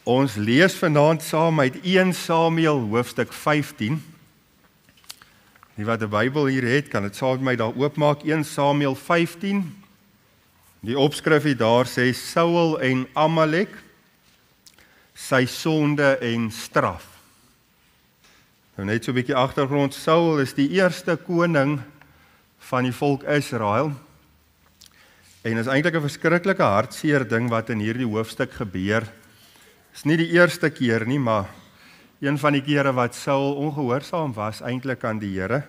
Ons lees vanaand saam uit 1 Samuel hoofstuk 15. Die wat 'n Bybel hier het, kan dit saam met my daar oopmaak. 1 Samuel 15. Die opskrif hier daar sê Saul en Amalek, sy sonde en straf. Nou net so 'n bietjie agtergrond. Saul is die eerste koning van die volk Israel. En is eintlik 'n verskriklike hartseer ding wat in hierdie hoofstuk gebeur. Is nie die eerste keer nie, maar een van die kere wat Saul ongehoorsaam was eintlik aan die Here.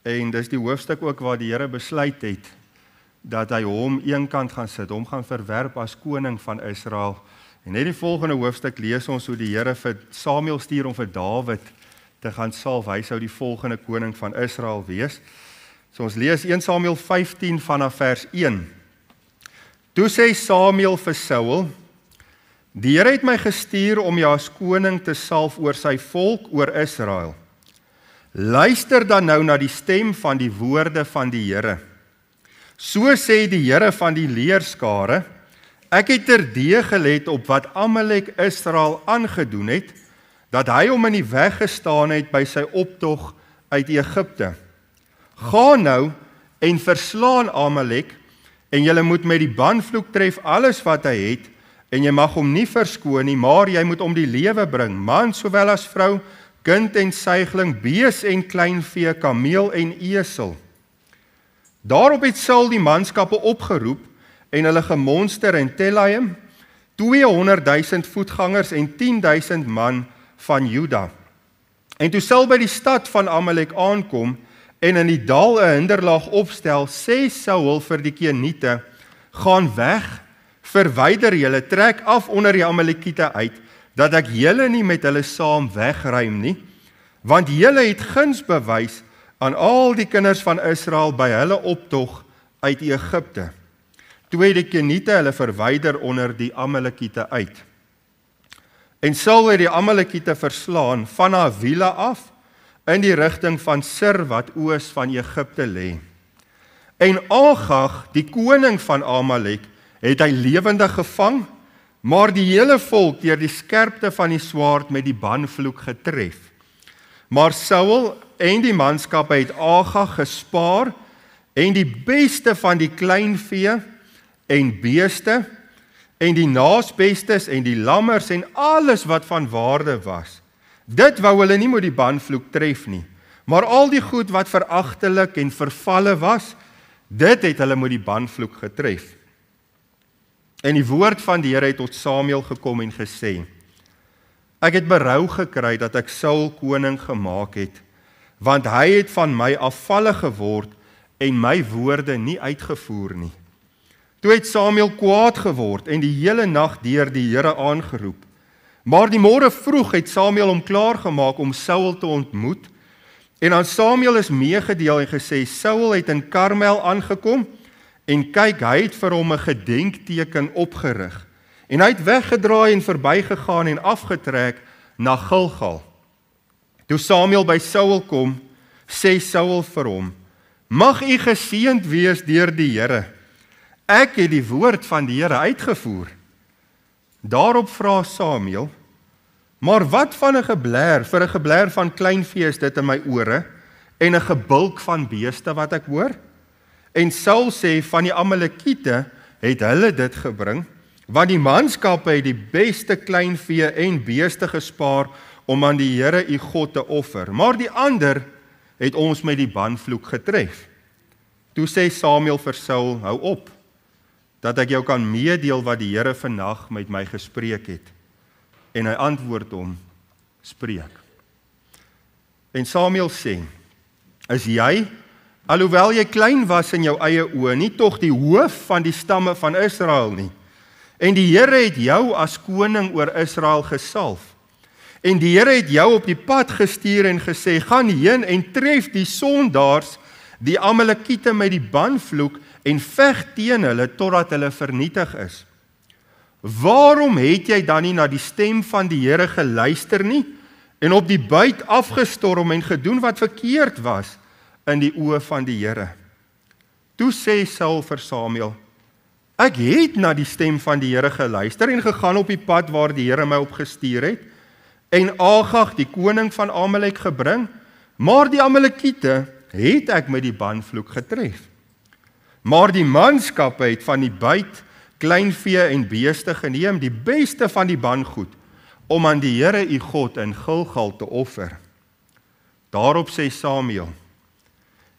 En dis die hoofstuk ook waar die Here besluit het dat hy hom eenkant gaan sit, hom gaan verwerp as koning van Israel. En net die volgende hoofstuk lees ons hoe die Here vir Samuel stuur om vir Dawid te gaan salf. Hy sou die volgende koning van Israel wees. So ons lees 1 Samuel 15 vanaf vers 1. Toe sê Samuel vir Saul: Die Here het my gestuur om jou as koning te salf oor sy volk, oor Israel. Luister dan nou na die stem van die woorde van die Here. So sê die Here van die leerskare: Ek het terdee gelet op wat Amalek Israel aangedoen het, dat hy hom in die weg gestaan het by sy optog uit Egipte. Gaan nou en verslaan Amalek, en julle moet met die banvloek tref alles wat hy het, en jy mag hom nie verskoon nie, maar jy moet om die lewe bring, man sowel as vrou, kind en suigling, bees en kleinvee, kameel en esel. Daarop het Saul die manskappe opgeroep en hulle gemonster in Telaim, 200,000 voetgangers en 10,000 man van Juda. En toe Saul by die stad van Amalek aankom en in die dal 'n hinderlaag opstel, sê Saul vir die Keniete: Gaan weg, verwyder julle, trek af onder die Amalekiete uit, dat ek julle nie met hulle saam wegruim nie, want julle het guns bewys aan al die kinders van Israel by hulle optog uit Egipte. Toe het die Keniete hulle verwyder onder die Amalekiete uit. En Saul het die Amalekiete verslaan van Havila af in die rigting van Sir wat oos van Egipte lê. En Agag, die koning van Amalek, het hy lewendig gevang, maar die hele volk deur die skerpte van die swaard met die banvloek getref. Maar Saul en die manskappe het Agag gespaar en die beste van die kleinvee en beeste en die naasbestes en die lammers en alles wat van waarde was. Dit wou hulle nie met die banvloek tref nie, maar al die goed wat veragtelik en vervalle was, dit het hulle met die banvloek getref. En die woord van die Here het tot Samuel gekom en gesê: Ek het berou gekry dat ek Saul koning gemaak het, want hy het van my afvallig geword en my woorde nie uitgevoer nie. Toe het Samuel kwaad geword en die hele nag deur die Here aangeroep. Maar die môre vroeg het Samuel hom klaargemaak om Saul te ontmoet, en aan Samuel is meegedeel en gesê: Saul het in Karmel aangekom, en kyk, hy het vir hom 'n gedenkteken opgerig, en hy het weggedraai en verbygegaan en afgetrek na Gilgal. Toe Samuel by Saul kom, sê Saul vir hom: Mag u geseënd wees deur die Here. Ek het die woord van die Here uitgevoer. Daarop vra Samuel: Maar wat van 'n gebler? Vir 'n gebler van kleinvee is dit in my ore, en 'n gebulk van beeste wat ek hoor? En Saul sê: Van die Amalekiete het hulle dit gebring, want die manskappe het die beste kleinvee en beeste gespaar om aan die Here u God te offer, maar die ander het ons met die banvloek getref. Toe sê Samuel vir Saul: Hou op, dat ek jou kan meedeel wat die Here vannag met my gespreek het. En hy antwoord hom: Spreek. En Samuel sê: Is jy, alhoewel jy klein was in jou eie oë, nie tog die hoof van die stamme van Israel nie? En die Here het jou as koning oor Israel gesalf. En die Here het jou op die pad gestuur en gesê: Gaan heen en tref die sondaars, die Amalekiete met die banvloek, en veg teen hulle totdat hulle vernietig is. Waarom het jy dan nie na die stem van die Here geluister nie, en op die buit afgestorm en gedoen wat verkeerd was in die oë van die Here? Toe sê Saul vir Samuel: Ek het na die stem van die Here geluister en gegaan op die pad waar die Here my opgestuur het, en Agag, die koning van Amalek, gebring, maar die Amalekiete het ek met die banvloek getref. Maar die manskappe het van die byt, kleinvee en beeste geneem, die beste van die bangoed, om aan die Here u God in Gilgal te offer. Daarop sê Samuel,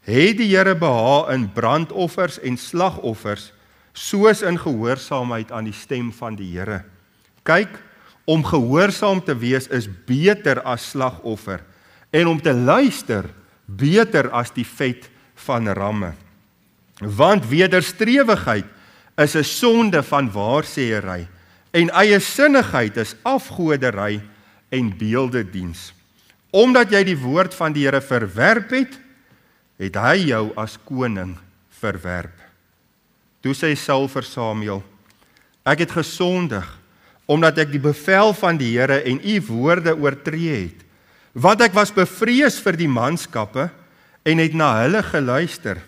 het die Here behaag in brandoffers en slagoffers, soos in gehoorsaamheid aan die stem van die Here. Kyk, om gehoorsaam te wees is beter as slagoffer, en om te luister beter as die vet van ramme. Want wederstrewigheid is 'n sonde van waarsêery, en eiesinnigheid is afgoderry en beeldediens. Omdat jy die woord van die Here verwerp het hy jou as koning verwerp. Toe sê Saul vir Samuel, ek het gesondig, omdat ek die bevel van die Here en u woorde oortree het, want ek was bevrees vir die manskappe en het na hulle geluister.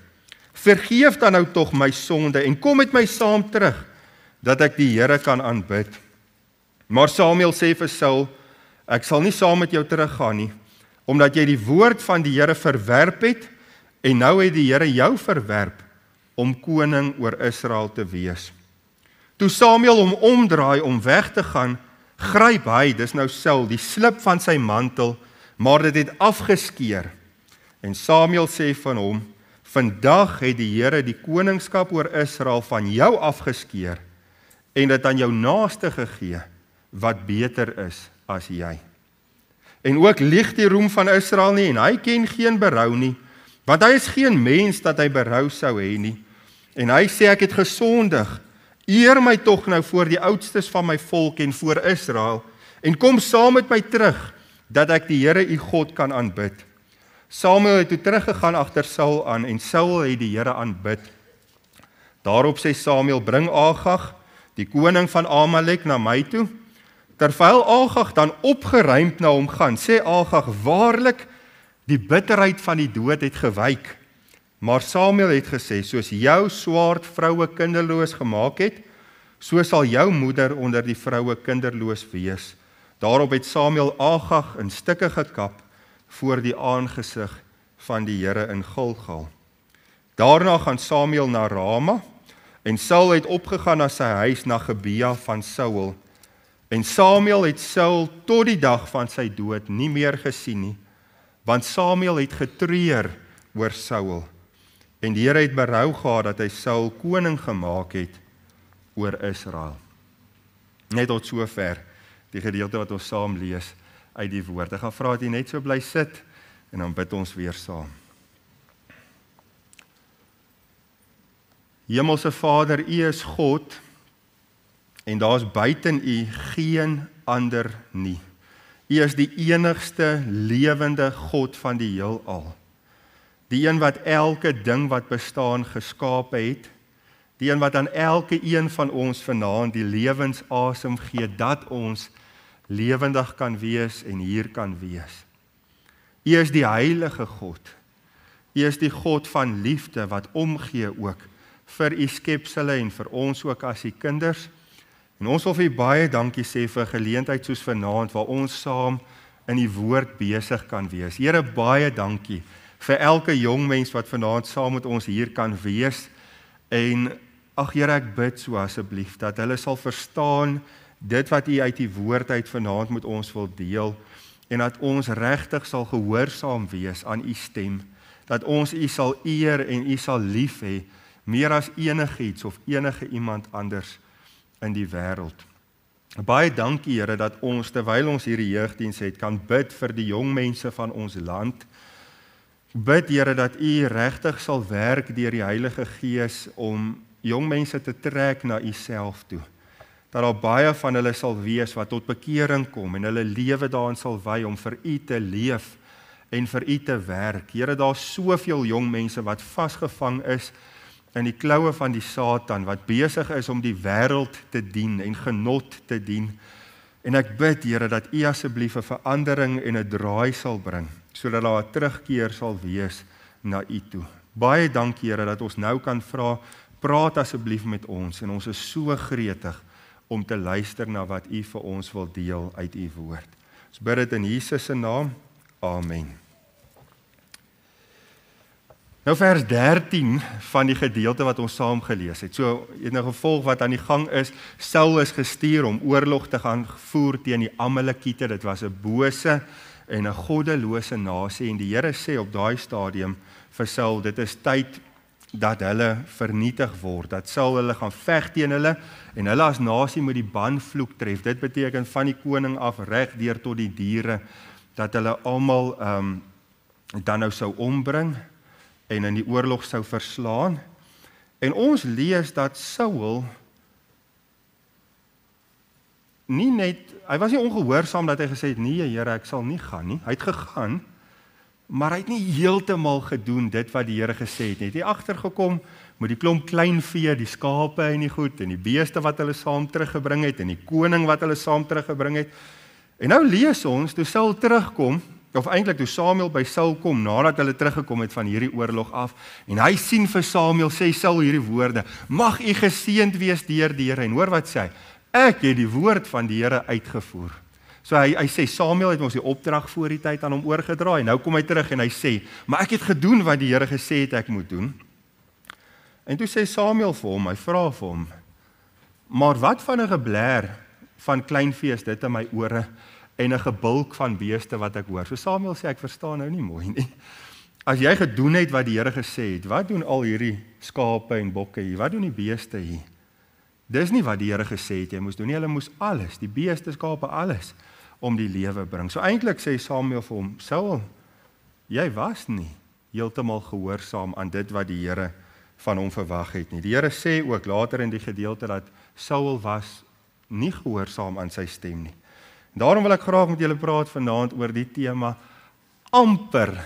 Vergeef dan nou tog my sonde en kom met my saam terug, dat ek die Here kan aanbid. Maar Samuel sê vir Saul, ek sal nie saam met jou teruggaan nie, omdat jy die woord van die Here verwerp het, en nou het die Here jou verwerp, om koning oor Israel te wees. Toe Samuel hom omdraai om weg te gaan, gryp hy, dis nou Saul, die slip van sy mantel, maar dit het afgeskeer. En Samuel sê van hom, vandag het die Here die koningskap oor Israel van jou afgeskeer, en dit aan jou naaste gegee, wat beter is as jy. En ook lieg die roem van Israel nie, en hy ken geen berou nie, want hy is geen mens dat hy berou sou hê nie. En hy sê, ek het gesondig, eer my tog nou voor die oudstes van my volk en voor Israel, en kom saam met my terug, dat ek die Here u God kan aanbid. Samuel het toe teruggegaan agter Saul aan, en Saul het die Here aanbid. Daarop sê Samuel, bring Agag, die koning van Amalek, na my toe. Terwyl Agag dan opgeruimd na hom gaan, sê Agag, waarlik, die bitterheid van die dood het gewyk. Maar Samuel het gesê, soos jou swaard vroue kinderloos gemaak het, so sal jou moeder onder die vroue kinderloos wees. Daarop het Samuel Agag in stukke gekap voor die aangesig van die Here in Gilgal. Daarna gaan Samuel na Rama, en Saul het opgegaan na sy huis na Gebea van Saul. En Samuel het Saul tot die dag van sy dood nie meer gesien nie, want Samuel het getreur oor Saul. En die Here het berou gehad dat hy Saul koning gemaak het oor Israel. Net tot sover die gedeelte wat ons saam lees uit die woord. Ek gaan vra dat jy net so bly sit, en dan bid ons weer saam. Hemelse Vader, U is God, en daar is buiten U geen ander nie. U is die enigste lewende God van die heelal. Die een wat elke ding wat bestaan geskape het, die een wat aan elke een van ons vanaand die lewensasem gee, dat ons lewendig kan wees en hier kan wees. U is die heilige God. U is die God van liefde wat omgee ook vir U skepsele en vir ons ook as U kinders. En ons wil vir U baie dankie sê vir 'n geleentheid soos vanaand waar ons saam in die woord besig kan wees. Here, baie dankie vir elke jong mens wat vanaand saam met ons hier kan wees. En ag Here, ek bid so asseblief dat hulle sal verstaan dit wat U uit die woord uit vanaand met ons wil deel, en dat ons regtig sal gehoorsaam wees aan U stem, dat ons U sal eer en U sal lief hê, meer as enigiets of enige iemand anders in die wêreld. Baie dankie Here dat ons, terwyl ons hierdie jeugdiens het, kan bid vir die jong mense van ons land. Bid Here dat U regtig sal werk deur die Heilige Gees om jong mense te trek na U self toe. Dat daar baie van hulle sal wees wat tot bekering kom en hulle lewe daarin sal wy om vir U te leef en vir U te werk. Here, daar's soveel jong mense wat vasgevang is in die kloue van die Satan, wat besig is om die wêreld te dien en genot te dien. En ek bid, Here, dat U asseblief 'n verandering en 'n draai sal bring, sodat daar 'n terugkeer sal wees na U toe. Baie dankie, Here, dat ons nou kan vra, praat asseblief met ons, en ons is so gretig om te luister na wat U vir ons wil deel uit U woord. Ons bid dit in Jesus se naam. Amen. Nou vers 13 van die gedeelte wat ons saam gelees het. So, in 'n gevolg wat aan die gang is, Saul is gestuur om oorlog te gaan voer teen die Amalekiete. Dit was 'n bose en 'n goddelose nasie, en die Here sê op daai stadium vir Saul, dit is tyd dat hulle vernietig word, dat Saul hulle gaan veg teen hulle, en hulle as nasie moet die banvloek tref. Dit beteken van die koning af reg deur tot die diere, dat hulle almal dan nou sou ombring, en in die oorlog sou verslaan. En ons lees dat Saul hy was nie ongehoorsaam dat hy gesê het, nee Here, ek sal nie gaan nie. Hy het gegaan, maar hy het nie heeltemal gedoen dit wat die Here gesê het nie. Hy het agtergekom met die klomp kleinvee, die skape en die goed, en die beeste wat hulle saam teruggebring het, en die koning wat hulle saam teruggebring het. En nou lees ons, toe Saul terugkom, of eintlik toe Samuel by Saul kom, nadat hulle teruggekom het van hierdie oorlog af, en hy sien vir Samuel, sê Saul hierdie woorde, mag u geseënd wees deur die Here, en hoor wat sê hy, ek het die woord van die Here uitgevoer. So hy sê, Samuel het ons die opdrag voor die tyd aan hom oorgedra, en nou kom hy terug en hy sê, maar ek het gedoen wat die Here gesê het ek moet doen. En toe sê Samuel vir hom, hy vra vir hom, maar wat van 'n geblær van kleinvee is dit in my ore, en 'n gebulk van beeste wat ek hoor. So Samuel sê, ek verstaan nou nie mooi nie. As jy gedoen het wat die Here gesê het, wat doen al hierdie skape en bokke hier? Wat doen die beeste hier? Dis nie wat die Here gesê het jy moes doen nie. Hulle moes alles, die beeste, skape, alles om die lewe bring. So eintlik sê Samuel vir hom, Saul, jy was nie heeltemal gehoorsaam aan dit wat die Here van hom verwag het nie. Die Here sê ook later in die gedeelte dat Saul was nie gehoorsaam aan sy stem nie. Daarom wil ek graag met julle praat vanaand oor die tema amper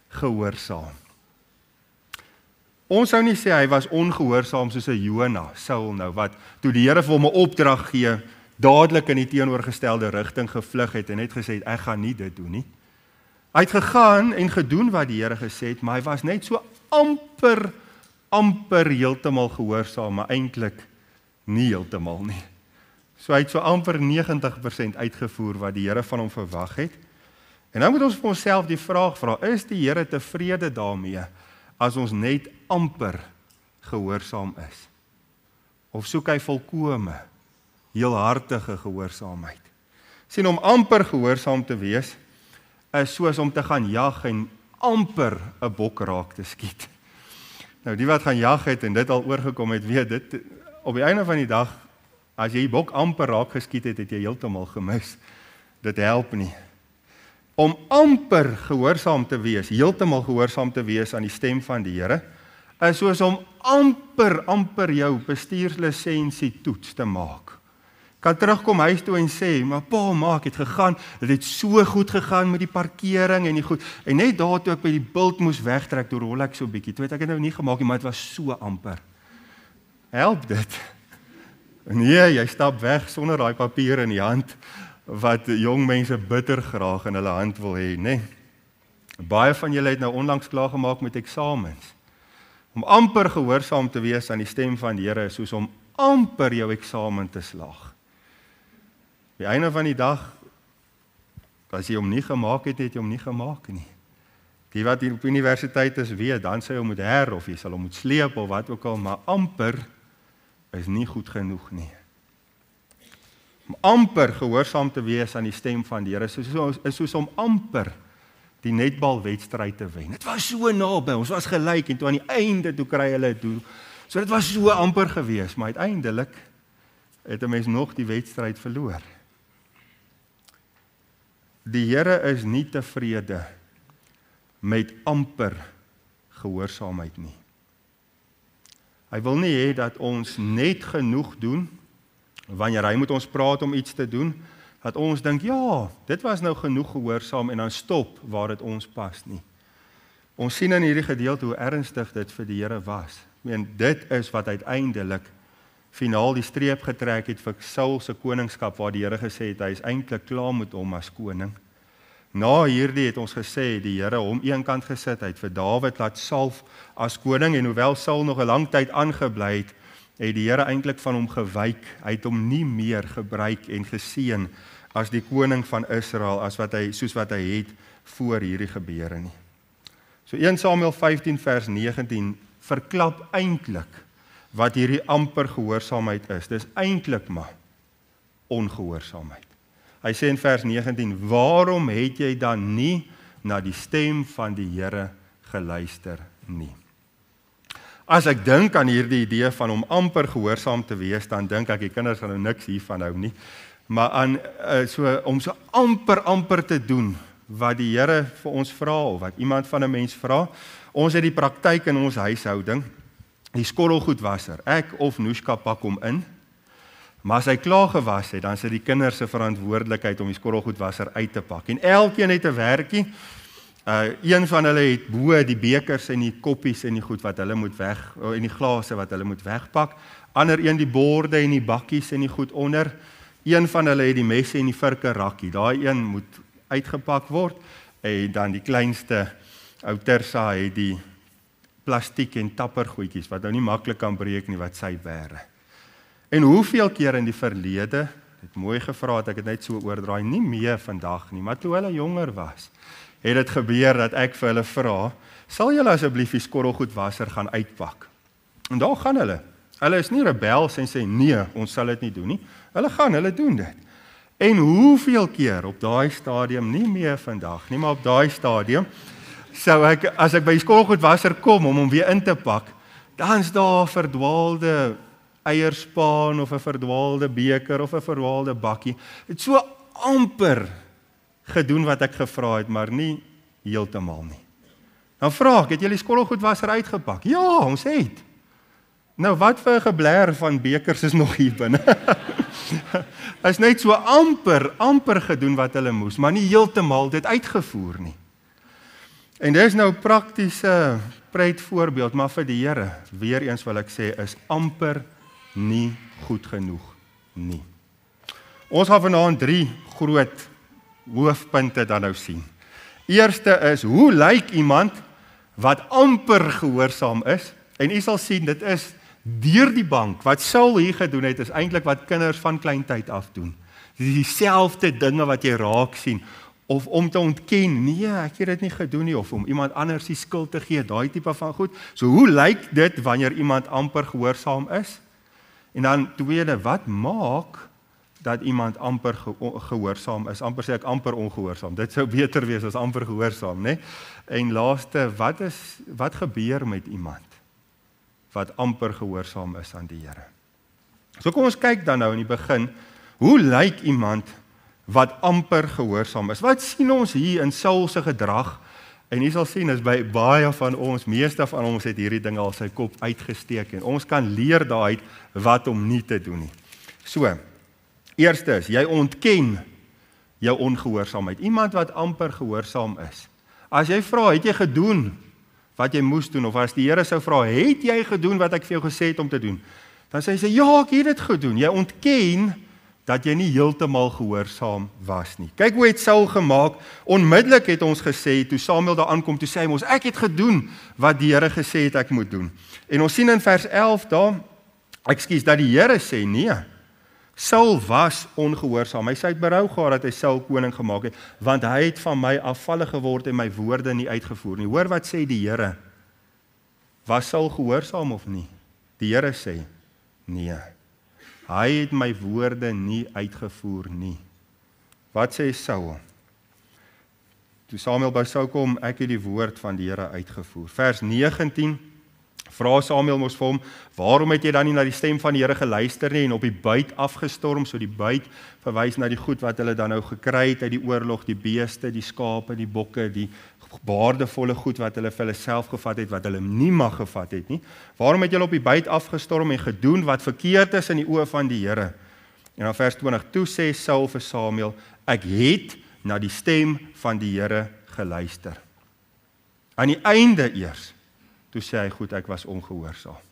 gehoorsaam. Ons sou nie sê hy was ongehoorsaam soos 'n Jona, Saul nou, wat toe die Here vir hom 'n opdrag gee, dadelik in die teenoorgestelde rigting gevlug het en net gesê het, ek gaan nie dit doen nie. Hy het gegaan en gedoen wat die Here gesê het, maar hy was net so amper heeltemal gehoorsaam, maar eintlik nie heeltemal nie. So hy het so amper 90% uitgevoer wat die Here van hom verwag het. En nou moet ons vir onsself die vraag vra, is die Here tevrede daarmee as ons net amper gehoorsaam is? Of soek hy volkome, heelhartige gehoorsaamheid? Sien, om amper gehoorsaam te wees, is soos om te gaan jag en amper 'n bok raak te skiet. Nou die wat gaan jag het en dit al oorgekom het, weet dit, op die einde van die dag, as jy die bok amper raak geskiet het, het jy heeltemal gemis. Dit help nie. Om amper gehoorsaam te wees, heeltemal gehoorsaam te wees aan die stem van die Here, is soos om amper jou bestuurslisensie toets te maak. Kan terugkom huis toe en sê, maar pa, maak het gegaan, dit het so goed gegaan met die parkering en die goed, en net daar toe ek by die bult moes wegtrek, toe rol ek so bietjie, toe het ek het nou nie gemaak nie, maar het was so amper. Help dit? Nee, jy stap weg sonder daai papier in die hand, wat jong mense bitter graag in hulle hand wil hê, né? Baie van julle het nou onlangs klaar gemaak met eksamens. Om amper gehoorsaam te wees aan die stem van die Here is soos om amper jou eksamen te slaag. Die einde van die dag, as jy hom nie gemaak het, het jy hom nie gemaak nie. Die wat hier op universiteit is weet, dan sê jy moet of jy sal hom moet sleep of wat ook al, maar amper is nie goed genoeg nie. Om amper gehoorsaam te wees aan die stem van die Here is soos om amper die netbalwedstryd te wen. Dit was so naby, ons was gelyk en toe aan die einde toe kry hulle dit toe. So dit was so amper gewees, maar uiteindelik het 'n mens nog die wedstryd verloor. Die Here is nie tevrede met amper gehoorsaamheid nie. Hy wil nie hê dat ons net genoeg doen wanneer hy met ons praat om iets te doen, dat ons dink, ja, dit was nou genoeg gehoorsaam en dan stop waar dit ons pas nie. Ons sien in hierdie gedeelte hoe ernstig dit vir die Here was. Ek meen, dit is wat uiteindelik finaal die streep getrek het vir Saul se koningskap, waar die Here gesê het, hy is eintlik klaar met hom as koning. Na hierdie het ons gesê, die Here hom eenkant gesit, hy het vir Dawid laat salf as koning, en hoewel Saul nog 'n lang tyd aangebly het die Here eintlik van hom gewyk, hy het hom nie meer gebruik en geseën as die koning van Israel, soos wat hy het voor hierdie gebeure nie. So 1 Samuel 15 vers 19 verklap eintlik wat hierdie amper gehoorsaamheid is. Dis eintlik maar ongehoorsaamheid. Hy sê in vers 19, waarom het jy dan nie na die stem van die Here geluister nie? As ek dink aan hierdie idee van om amper gehoorsaam te wees, dan dink ek, die kinders gaan nou niks hiervan hou nie, maar aan om so amper te doen, wat die Here vir ons vra, of wat iemand van 'n mens vra. Ons het die praktyk in ons huishouding, die skottelgoedwasser, ek of Noeska pak hom in, maar as hy klaar gewas het, dan is dit die kinders se verantwoordelikheid om die skottelgoedwasser uit te pak. En elkeen het 'n werkie. Een van hulle het bo die bekers en die koppies en die goed wat hulle moet en die glase wat hulle moet wegpak. Ander een die borde en die bakkies en die goed onder. Een van hulle het die messe en die virke rakkie. Daai een moet uitgepak word. En dan die kleinste ou Tersa het die plastiek en tappergoedjies wat nou nie maklik kan breek nie, wat sy bære. En hoeveel keer in die verlede, het mooi gevra het, ek het net so oordraai, nie meer vandag nie, maar toe hulle jonger was, het dit gebeur dat ek vir hulle vra, sal julle asseblief die skottelgoedwasser gaan uitpak? En daar gaan hulle. Hulle is nie rebels en sê nee, ons sal dit nie doen nie. Hulle doen dit. En hoeveel keer op daai stadium, nie meer vandag nie, maar op daai stadium, sou ek, as ek by die skottelgoedwasser kom om hom weer in te pak, dan is daar 'n verdwaalde eierspaan of 'n verdwaalde beker of 'n verdwaalde bakkie. Het so amper gedoen wat ek gevra het, maar nie heeltemal nie. Dan vra ek, het julle die skottelgoedwasser uitgepak? Ja, ons het. Nou wat vir 'n geblær van bekers is nog hier binne. Is net so amper gedoen wat hulle moes, maar nie heeltemal dit uitgevoer nie. En dis nou 'n praktiese pret voorbeeld, maar vir die Here, weer eens wil ek sê, is amper nie goed genoeg nie. Ons gaan vanaand 3 groot hoofpunte dan nou sien. Eerste is, hoe lyk iemand wat amper gehoorsaam is? En u sal sien, dit is deur die bank. Wat Saul hier gedoen het, is eintlik wat kinders van kleintyd af doen. Dis dieselfde dinge wat jy raak sien. Of om te ontken, nee, ek het dit nie gedoen nie, of om iemand anders die skuld te gee, daai tipe van goed. So hoe lyk dit wanneer iemand amper gehoorsaam is? En dan tweede, wat maak dat iemand amper gehoorsaam is? Amper sê ek amper ongehoorsaam. Dit sou beter wees as amper gehoorsaam, né? En laaste, wat gebeur met iemand wat amper gehoorsaam is aan die Here? So kom ons kyk dan nou in die begin, hoe lyk iemand wat amper gehoorsaam is? Wat sien ons hier in Saul se gedrag? En jy sal sien, is by baie van ons, meeste van ons het hierdie ding al sy kop uitgesteek, en ons kan leer daaruit wat om nie te doen nie. So, eerste is, jy ontken jou ongehoorsaamheid. Iemand wat amper gehoorsaam is. As jy vra, het jy gedoen wat jy moes doen, of as die Here sou vra, het jy gedoen wat ek vir jou gesê het om te doen? Dan sê hy, ja, ek het dit gedoen. Jy ontken dat jy nie heeltemal gehoorsaam was nie. Kyk hoe het Saul gemaak. Onmiddellik het ons gesê, toe Samuel daar aankom, toe sê hy ons, ek het gedoen wat die Here gesê het ek moet doen. En ons sien in vers 11 daar, dat die Here sê, nee, Saul was ongehoorsaam. Hy sê hy het berou gehad dat hy Saul koning gemaak het, want hy het van my afvallig geword en my woorde nie uitgevoer nie. Hoor wat sê die Here? Was Saul gehoorsaam of nie? Die Here sê, nee. Hy het my woorde nie uitgevoer nie. Wat sê Saul? Toe Samuel by Saul kom, ek het die woord van die Here uitgevoer. Vers 19, vra Samuel mos vir hom, waarom het jy dan nie na die stem van die Here geluister nie en op die buit afgestorm? So die buit verwys na die goed wat hulle dan nou gekry het uit die oorlog, die beeste, die skape, die bokke, die baardevolle goed wat hulle vir hulle self gevat het, wat hulle nie mag gevat het nie. Waarom het julle op die buit afgestorm en gedoen wat verkeerd is in die oë van die Here? En dan vers 20, toe sê Saul vir Samuel, ek het na die stem van die Here geluister. Aan die einde eers, toe sê hy, goed, ek was ongehoorsaam.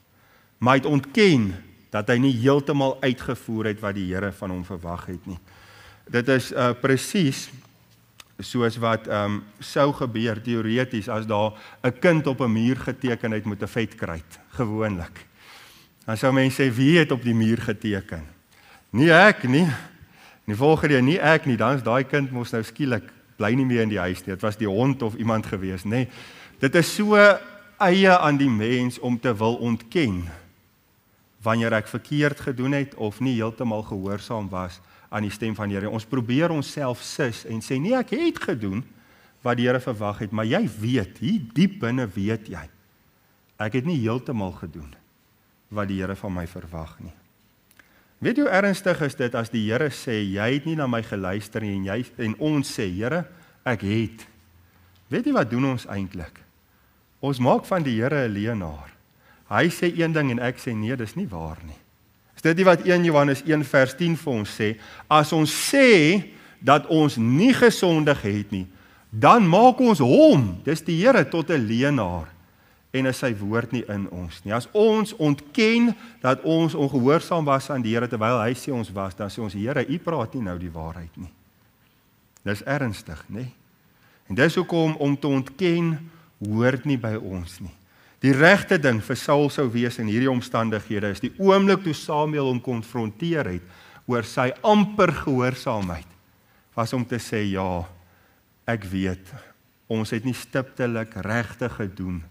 Maar hy het ontken dat hy nie heeltemal uitgevoer het wat die Here van hom verwag het nie. Dit is presies soos wat sou gebeur teoreties as daar 'n kind op 'n muur geteken het met 'n vetkruit, gewoonlik. Dan sou mense sê, wie het op die muur geteken? Nie ek nie. Die volgende nie ek nie, dan is daai kind mos nou skielik bly nie meer in die huis nie. Dit was die hond of iemand gewees, nê. Dit is so eie aan die mens om te wil ontken wanneer ek verkeerd gedoen het of nie heeltemal gehoorsaam was aan die stem van die Here. Ons probeer onsself sis en sê nee, ek het gedoen wat die Here verwag het, maar jy weet, hier diep binne weet jy, ek het nie heeltemal gedoen wat die Here van my verwag nie. Weet jy hoe ernstig is dit as die Here sê, jy het nie na my geluister nie en ons sê, Here, ek het. Weet jy wat doen ons eintlik? Ons maak van die Here 'n leienaar. Hy sê een ding en ek sê nee, dis nie waar nie. Is dit nie wat 1 Johannes 1 vers 10 vir ons sê? As ons sê dat ons nie gesondig het nie, dan maak ons hom, dis die Here, tot 'n leienaar en is sy woord nie in ons nie. As ons ontken dat ons ongehoorsaam was aan die Here terwyl hy sê ons was, dan sê ons, Here, u praat nie nou die waarheid nie. Dis ernstig, nê? En dis hoekom om te ontken hoort nie by ons nie. Die regte ding vir Saul sou wees in hierdie omstandighede is die oomblik toe Samuel hom konfronteer het oor sy amper gehoorsaamheid, was om te sê, ja, ek weet, ons het nie stiptelik regtig gedoen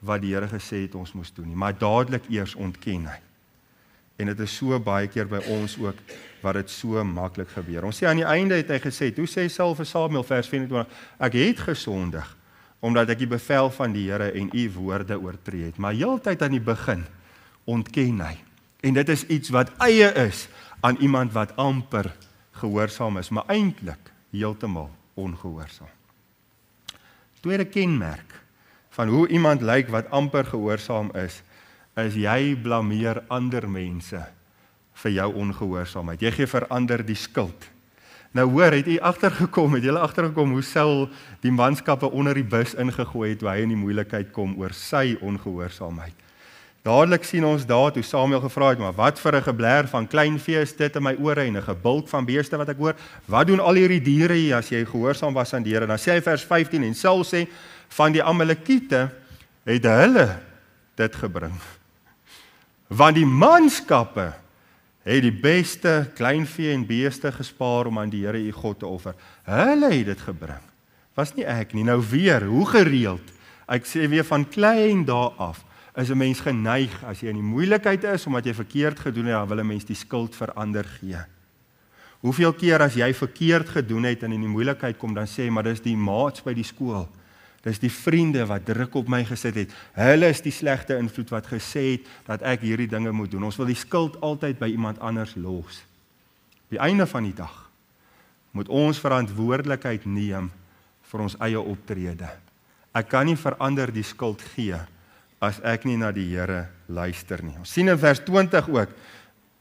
wat die Here gesê het ons moes doen nie, maar dadelik eers ontken hy. En dit is so baie keer by ons ook, wat dit so maklik gebeur. Ons sê aan die einde het hy gesê, toe sê Saul vir Samuel vers 24, ek het gesondig, omdat ek die bevel van die Here en u woorde oortree het. Maar heeltyd aan die begin ontken hy. En dit is iets wat eie is aan iemand wat amper gehoorsaam is, maar eintlik heeltemal ongehoorsaam. Tweede kenmerk van hoe iemand lyk wat amper gehoorsaam is jy blameer ander mense vir jou ongehoorsaamheid. Jy gee vir ander die skuld. Nou hoor, het jy agtergekom hoe Saul die manskappe onder die bus ingegooi het, toe hy in die moeilikheid kom oor sy ongehoorsaamheid. Dadelik sien ons daar, toe Samuel gevra het, maar wat vir 'n gebler van kleinvee is dit in my ore en 'n gebulk van beeste wat ek hoor? Wat doen al hierdie diere hier as jy gehoorsaam was aan die Here? Dan sê hy vers 15, en Saul sê, van die Amalekiete het hulle dit gebring. Want die manskappe het die beste kleinvee en beeste gespaar om aan die Here u God te offer. Hulle het dit gebring. Was nie ek nie. Nou weer, hoe gereeld? Ek sê weer van klein dae af, is 'n mens geneig, as jy in die moeilikheid is, omdat jy verkeerd gedoen het, dan wil 'n mens die skuld vir ander gee. Hoeveel keer as jy verkeerd gedoen het en in die moeilikheid kom, dan sê, maar dis die maats by die skool, dis die vriende wat druk op my gesit het, hulle is die slegte invloed wat gesê het, dat ek hierdie dinge moet doen. Ons wil die skuld altyd by iemand anders los. Op die einde van die dag, moet ons verantwoordelikheid neem vir ons eie optrede. Ek kan nie vir ander die skuld gee, as ek nie na die Here luister nie. Ons sien in vers 20 ook,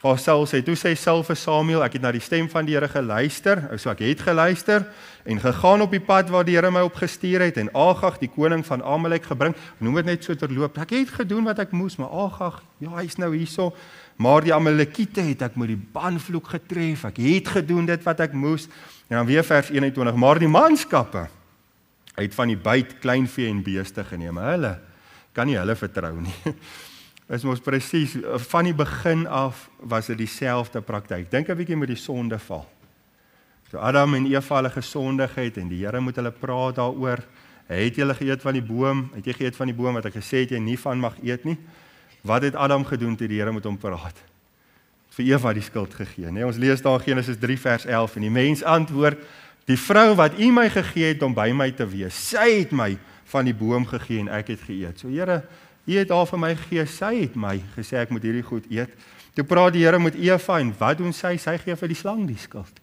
waar Saul sê, toe sê Saul vir Samuel, ek het na die stem van die Here geluister, so ek het geluister, en gegaan op die pad waar die Here my opgestuur het, en Agag, die koning van Amalek, gebring, noem dit net so terloop, ek het gedoen wat ek moes, maar Agag, ja, hy is nou hierso, maar die Amalekiete het ek met die banvloek getref, ek het gedoen dit wat ek moes, en dan weer vers 21, maar die manskappe, het van die byt kleinvee en beeste geneem, hulle, kan nie hulle vertrou nie. Is mos presies, van die begin af was dit dieselfde praktyk. Dink 'n bietjie met die sondeval. So Adam en Eva hulle gesondig het en die Here moet hulle praat daaroor. Het julle geëet van die boom? Het jy geëet van die boom wat ek gesê het jy nie van mag eet nie? Wat het Adam gedoen toe die Here met hom praat? Vir Eva die skuld gegee, nee? Ons lees daar Genesis 3 vers 11 en die mens antwoord, die vrou wat u my gegee het om by my te wees, sy het my van die boom gegee en ek het geëet. So Here, u het haar vir my gegee, sy het my gesê ek moet hierdie goed eet. Toe praat die Here met Eva en wat doen sy? Sy gee vir die slang die skuld.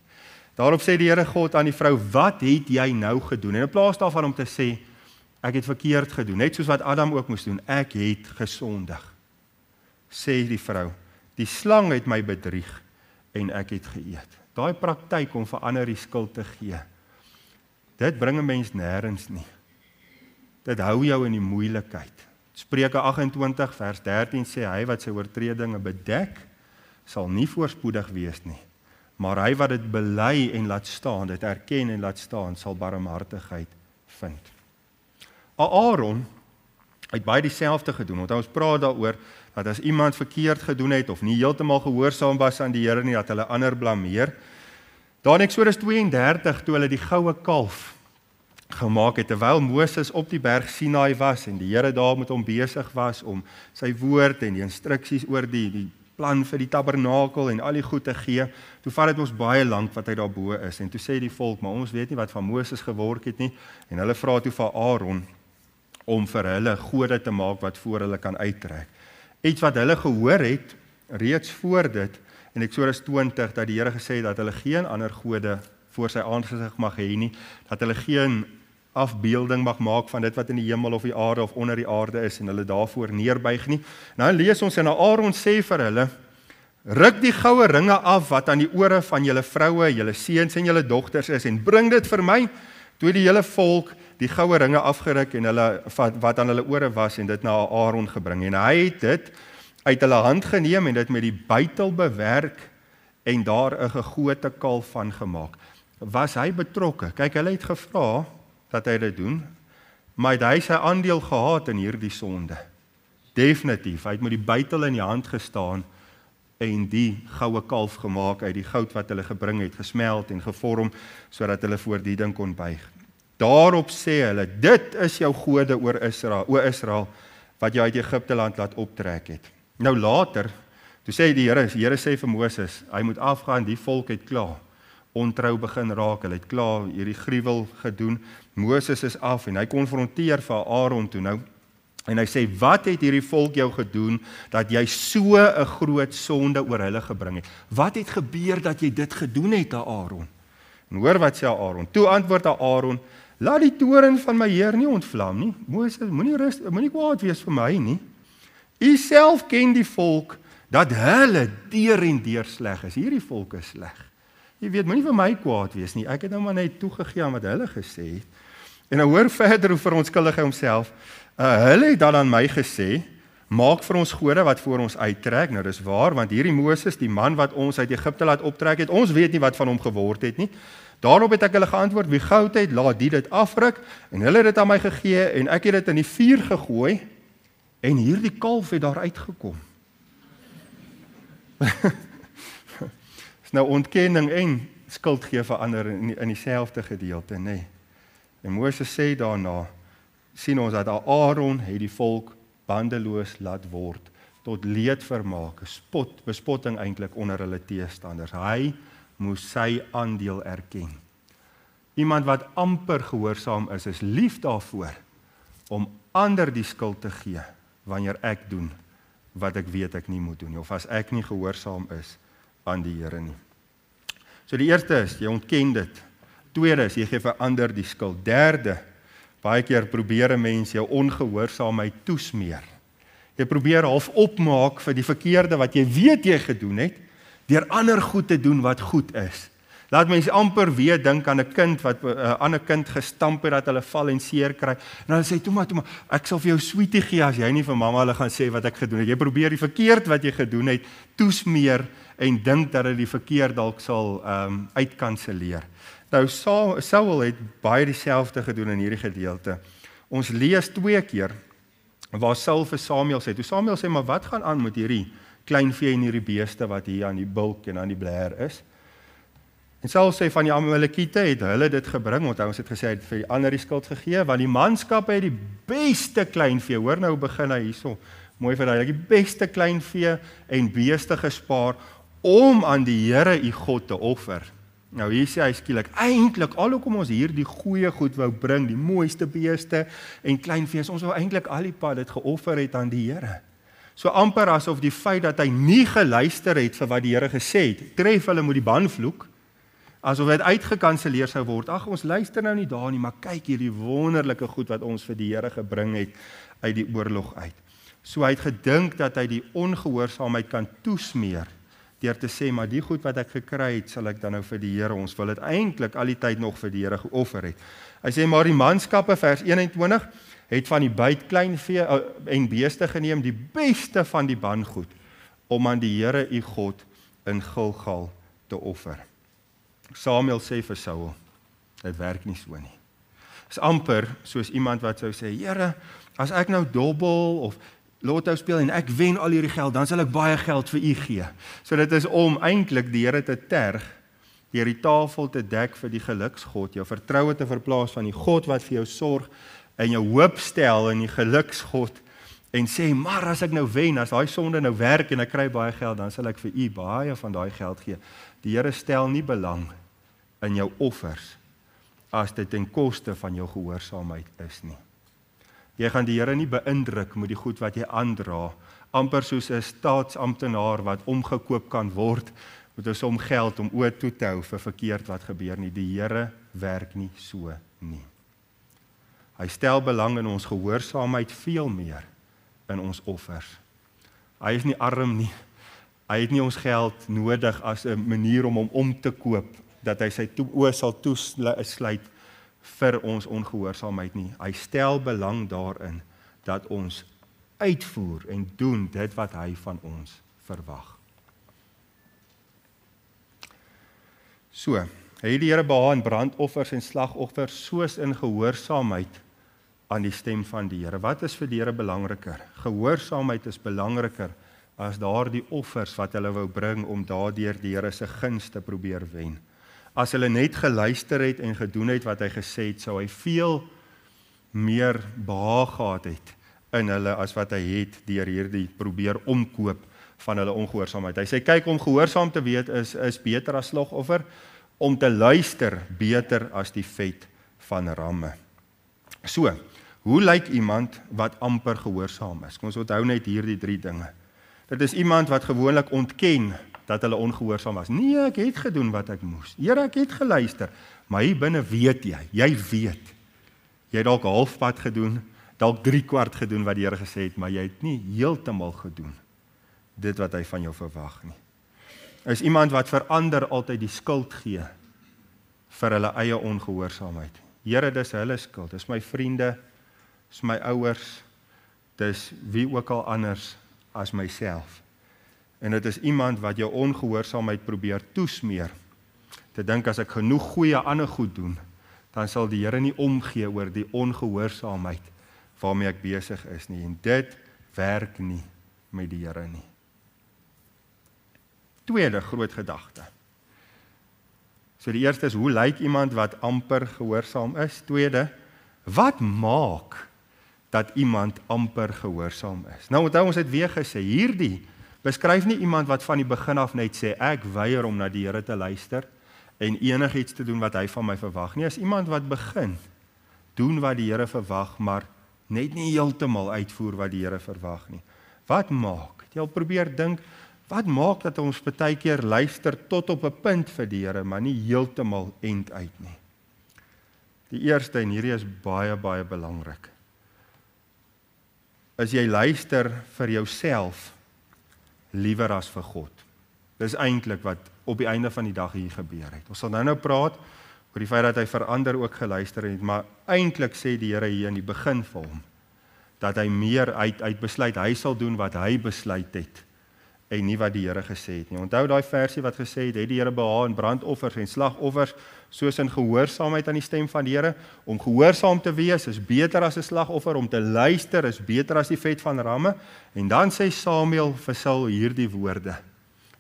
Daarop sê die Here God aan die vrou, wat het jy nou gedoen? En in plaas daarvan om te sê, ek het verkeerd gedoen, net soos wat Adam ook moes doen, ek het gesondig. Sê die vrou, die slang het my bedrieg en ek het geëet. Daai praktyk om vir ander die skuld te gee, dit bring 'n mens nêrens nie. Dit hou jou in die moeilikheid. Spreuke 28 vers 13 sê hy wat sy oortredinge bedek, sal nie voorspoedig wees nie, maar hy wat dit bely en laat staan, dit erken en laat staan, sal barmhartigheid vind. Aaron het baie dieselfde gedoen, want ons praat daaroor, dat as iemand verkeerd gedoen het, of nie heeltemal gehoorsaam was aan die Here nie, dat hulle ander blameer. Daar in Eksodus 32, toe hulle die goue kalf gemaak het, terwyl Moses op die berg Sinai was, en die Here daar met hom besig was, om sy woord en die instruksies oor die plan vir die tabernakel en al die goed te gee, toe vat dit ons baie lank wat hy daarbo is, en toe sê die volk, maar ons weet nie wat van Moses geword het nie, en hulle vra toe vir Aaron, om vir hulle gode te maak wat voor hulle kan uittrek. Iets wat hulle gehoor het, reeds voor dit, in Eksodus 20, dat die Here gesê het, dat hulle geen ander gode voor sy aangesig mag hê nie, dat hulle geen afbeelding mag maak van dit wat in die hemel of die aarde of onder die aarde is, en hulle daarvoor neerbuig nie. Nou lees ons, en Aaron sê vir hulle, ruk die goue ringe af wat aan die ore van julle vroue, julle seuns en julle dogters is, en bring dit vir my. Toe die hele volk die goue ringe afgeruk en hulle wat aan hulle ore was, en dit na Aaron gebring, en hy het dit uit hulle hand geneem en dit met die buitel bewerk en daar 'n gegote kalf van gemaak. Was hy betrokke? Kyk, hulle het gevra dat hy dit doen, maar het hy sy aandeel gehad in hierdie sonde? Definitief, hy het met die buitel in die hand gestaan en die goue kalf gemaak uit die goud wat hulle gebring het, gesmeld en gevorm, sodat hulle voor die ding kon buig. Daarop sê hulle, dit is jou gode oor Israel, o Israel, wat jy uit Egipte land laat optrek het. Nou later, toe sê die Here sê vir Moses, hy moet afgaan, die volk het klaar ontrou begin raak, hulle het klaar hierdie gruwel gedoen, Moses is af, en hy konfronteer vir Aaron toe nou, en hy sê, wat het hierdie volk jou gedoen, dat jy so 'n groot sonde oor hulle gebring het? Wat het gebeur dat jy dit gedoen het, Aaron? En hoor wat sê Aaron, toe antwoord Aaron, laat die toren van my Heer nie ontvlam nie, Moses, moenie kwaad wees vir my nie, u self ken die volk, dat hulle deur en deur sleg is, hierdie volk is sleg. Jy weet, moenie vir my kwaad wees nie, ek het nou maar net toegegee aan wat hulle gesê het. En nou hoor verder hoe verontskuldig hy homself, hulle het dan aan my gesê, maak vir ons gode wat voor ons uittrek, nou dis waar, want hierdie Moses, die man wat ons uit Egipte laat optrek het, ons weet nie wat van hom geword het nie. Daarop het ek hulle geantwoord, wie goud het, laat die dit afruk, en hulle het dit aan my gegee, en ek het dit in die vuur gegooi, en hierdie kalf het daar uitgekom. Is nou ontkenning en skuld gee vir ander in dieselfde gedeelte, nee. En Moses sê daarna, sien ons dat Aaron het die volk bandeloos laat word, tot leedvermaak, bespotting eintlik onder hulle teestanders. Hy moes sy aandeel erken. Iemand wat amper gehoorsaam is lief daarvoor, om ander die skuld te gee, wanneer ek doen, wat ek weet ek nie moet doen, of as ek nie gehoorsaam is aan die Here nie. So die eerste is, jy ontken dit. Tweede is, jy gee vir ander die skuld. Derde, baie keer probeer 'n mens jou ongehoorsaamheid toesmeer. Jy probeer half opmaak vir die verkeerde wat jy weet jy gedoen het, deur ander goed te doen wat goed is. Laat mense amper weer dink aan 'n kind wat 'n ander kind gestamp het dat hulle val en seer kry. En hulle sê, toe maar, ek sal vir jou sweetie gee as jy nie vir mamma hulle gaan sê wat ek gedoen het. Jy probeer die verkeerd wat jy gedoen het toesmeer en dink dat dit die verkeerd dalk sal uitkanselleer. Nou Saul het baie dieselfde gedoen in hierdie gedeelte. Ons lees 2 keer waar Saul vir Samuel sê, toe Samuel sê, maar wat gaan aan met hierdie kleinvee en hierdie beeste wat hier aan die bulk en aan die blaar is? En Saul sê van die Amalekiete het hulle dit gebring, want ons het gesê hy het vir die ander die skuld gegee, want die manskappe het die beste kleinvee, hoor nou begin hy hierso, mooi verduidelik, die beste kleinvee en beeste gespaar, om aan die Here u God te offer. Nou hier sê hy skielik, eintlik alhoekom ons hier die goeie goed wou bring, die mooiste beeste en kleinvee, ons wou eintlik al die pad dit geoffer het aan die Here. So amper asof die feit dat hy nie geluister het vir wat die Here gesê het, tref hulle met die banvloek, asof dit uitgekanselleer sou word. Ag, ons luister nou nie daar nie, maar kyk hierdie wonderlike goed wat ons vir die Here gebring het uit die oorlog uit. So hy het gedink dat hy die ongehoorsaamheid kan toesmeer, deur te sê, maar die goed wat ek gekry het, sal ek dan nou vir die Here, ons wil dit eintlik al die tyd nog vir die Here geoffer het. Hy sê, maar die manskappe, vers 21, het van die byt kleinvee en beeste geneem, die beste van die bangoed, om aan die Here u God in Gilgal te offer. Samuel sê vir Saul, dit werk nie so nie. Is amper soos iemand wat sou sê, Here, as ek nou dobbel of lotto speel en ek wen al hierdie geld, dan sal ek baie geld vir u gee. So dit is om eintlik die Here te terg, deur die tafel te dek vir die geluksgod, jou vertroue te verplaas van die God wat vir jou sorg, en jou hoop stel in die geluksgod, en sê, maar as ek nou wen, as daai sonde nou werk en ek kry baie geld, dan sal ek vir u baie van daai geld gee. Die Here stel nie belang in jou offers, as dit ten koste van jou gehoorsaamheid is nie. Jy gaan die Here nie beïndruk met die goed wat jy aandra, amper soos 'n staatsamptenaar wat omgekoop kan word, met 'n som geld om oor toe te hou vir verkeerd wat gebeur nie. Die Here werk nie so nie. Hy stel belang in ons gehoorsaamheid veel meer in ons offers. Hy is nie arm nie. Hy het nie ons geld nodig as 'n manier om hom om te koop, dat hy sy oë sal toesluit vir ons ongehoorsaamheid nie. Hy stel belang daarin dat ons uitvoer en doen dit wat hy van ons verwag. So, hy het die Here behaag in brandoffers en slagoffers soos in gehoorsaamheid aan die stem van die Here. Wat is vir die Here belangriker? Gehoorsaamheid is belangriker as daardie offers wat hulle wou bring om daardeur die Here se guns te probeer wen. As hulle net geluister het en gedoen het wat hy gesê het, sou hy veel meer behaag gehad het in hulle as wat hy het deur hierdie probeer omkoop van hulle ongehoorsaamheid. Hy sê, kyk, om gehoorsaam te weet is beter as slagoffer, om te luister beter as die vet van ramme. So, hoe lyk iemand wat amper gehoorsaam is? Kom ons onthou net hierdie 3 dinge. Dit is iemand wat gewoonlik ontken dat hulle ongehoorsaam was. Nee, ek het gedoen wat ek moes. Here, ek het geluister. Maar hier binne weet jy weet. Jy het dalk halfpad gedoen, dalk 3/4 gedoen wat die Here gesê het, maar jy het nie heeltemal gedoen dit wat hy van jou verwag nie. Is iemand wat vir ander altyd die skuld gee vir hulle eie ongehoorsaamheid. Here, dis hulle skuld. Dis my vriende, dis my ouers, dis wie ook al anders as myself. En dit is iemand wat jou ongehoorsaamheid probeer toesmeer. Te dink as ek genoeg goeie ander goed doen, dan sal die Here nie omgee oor die ongehoorsaamheid waarmee ek besig is nie. En dit werk nie met die Here nie. Tweede groot gedagte. So die eerste is, hoe lyk iemand wat amper gehoorsaam is? Tweede, wat maak dat iemand amper gehoorsaam is? Nou onthou ons het weer gesê, hierdie beskryf nie iemand wat van die begin af net sê, ek weier om na die Here te luister en enigiets te doen wat hy van my verwag nie. Is iemand wat begin doen wat die Here verwag, maar net nie heeltemal uitvoer wat die Here verwag nie. Wat maak? Jy al probeer dink, wat maak dat ons baie keer luister tot op 'n punt vir die Here, maar nie heeltemal end uit nie? Die eerste, en hierdie is baie, baie belangrik, is jy luister vir jouself liewer as vir God. Dis eintlik wat op die einde van die dag hier gebeur het. Ons sal nou praat oor die feit dat hy vir ander ook geluister het, maar eintlik sê die Here hier in die begin vir hom, dat hy meer uit besluit, hy sal doen wat hy besluit het, en nie wat die Here gesê het nie. Onthou daai versie wat gesê het die Here behaag in brandoffers en slagoffers, soos in gehoorsaamheid aan die stem van die Here. Om gehoorsaam te wees is beter as 'n slagoffer, om te luister is beter as die vet van ramme. En dan sê Samuel vir Saul hierdie woorde.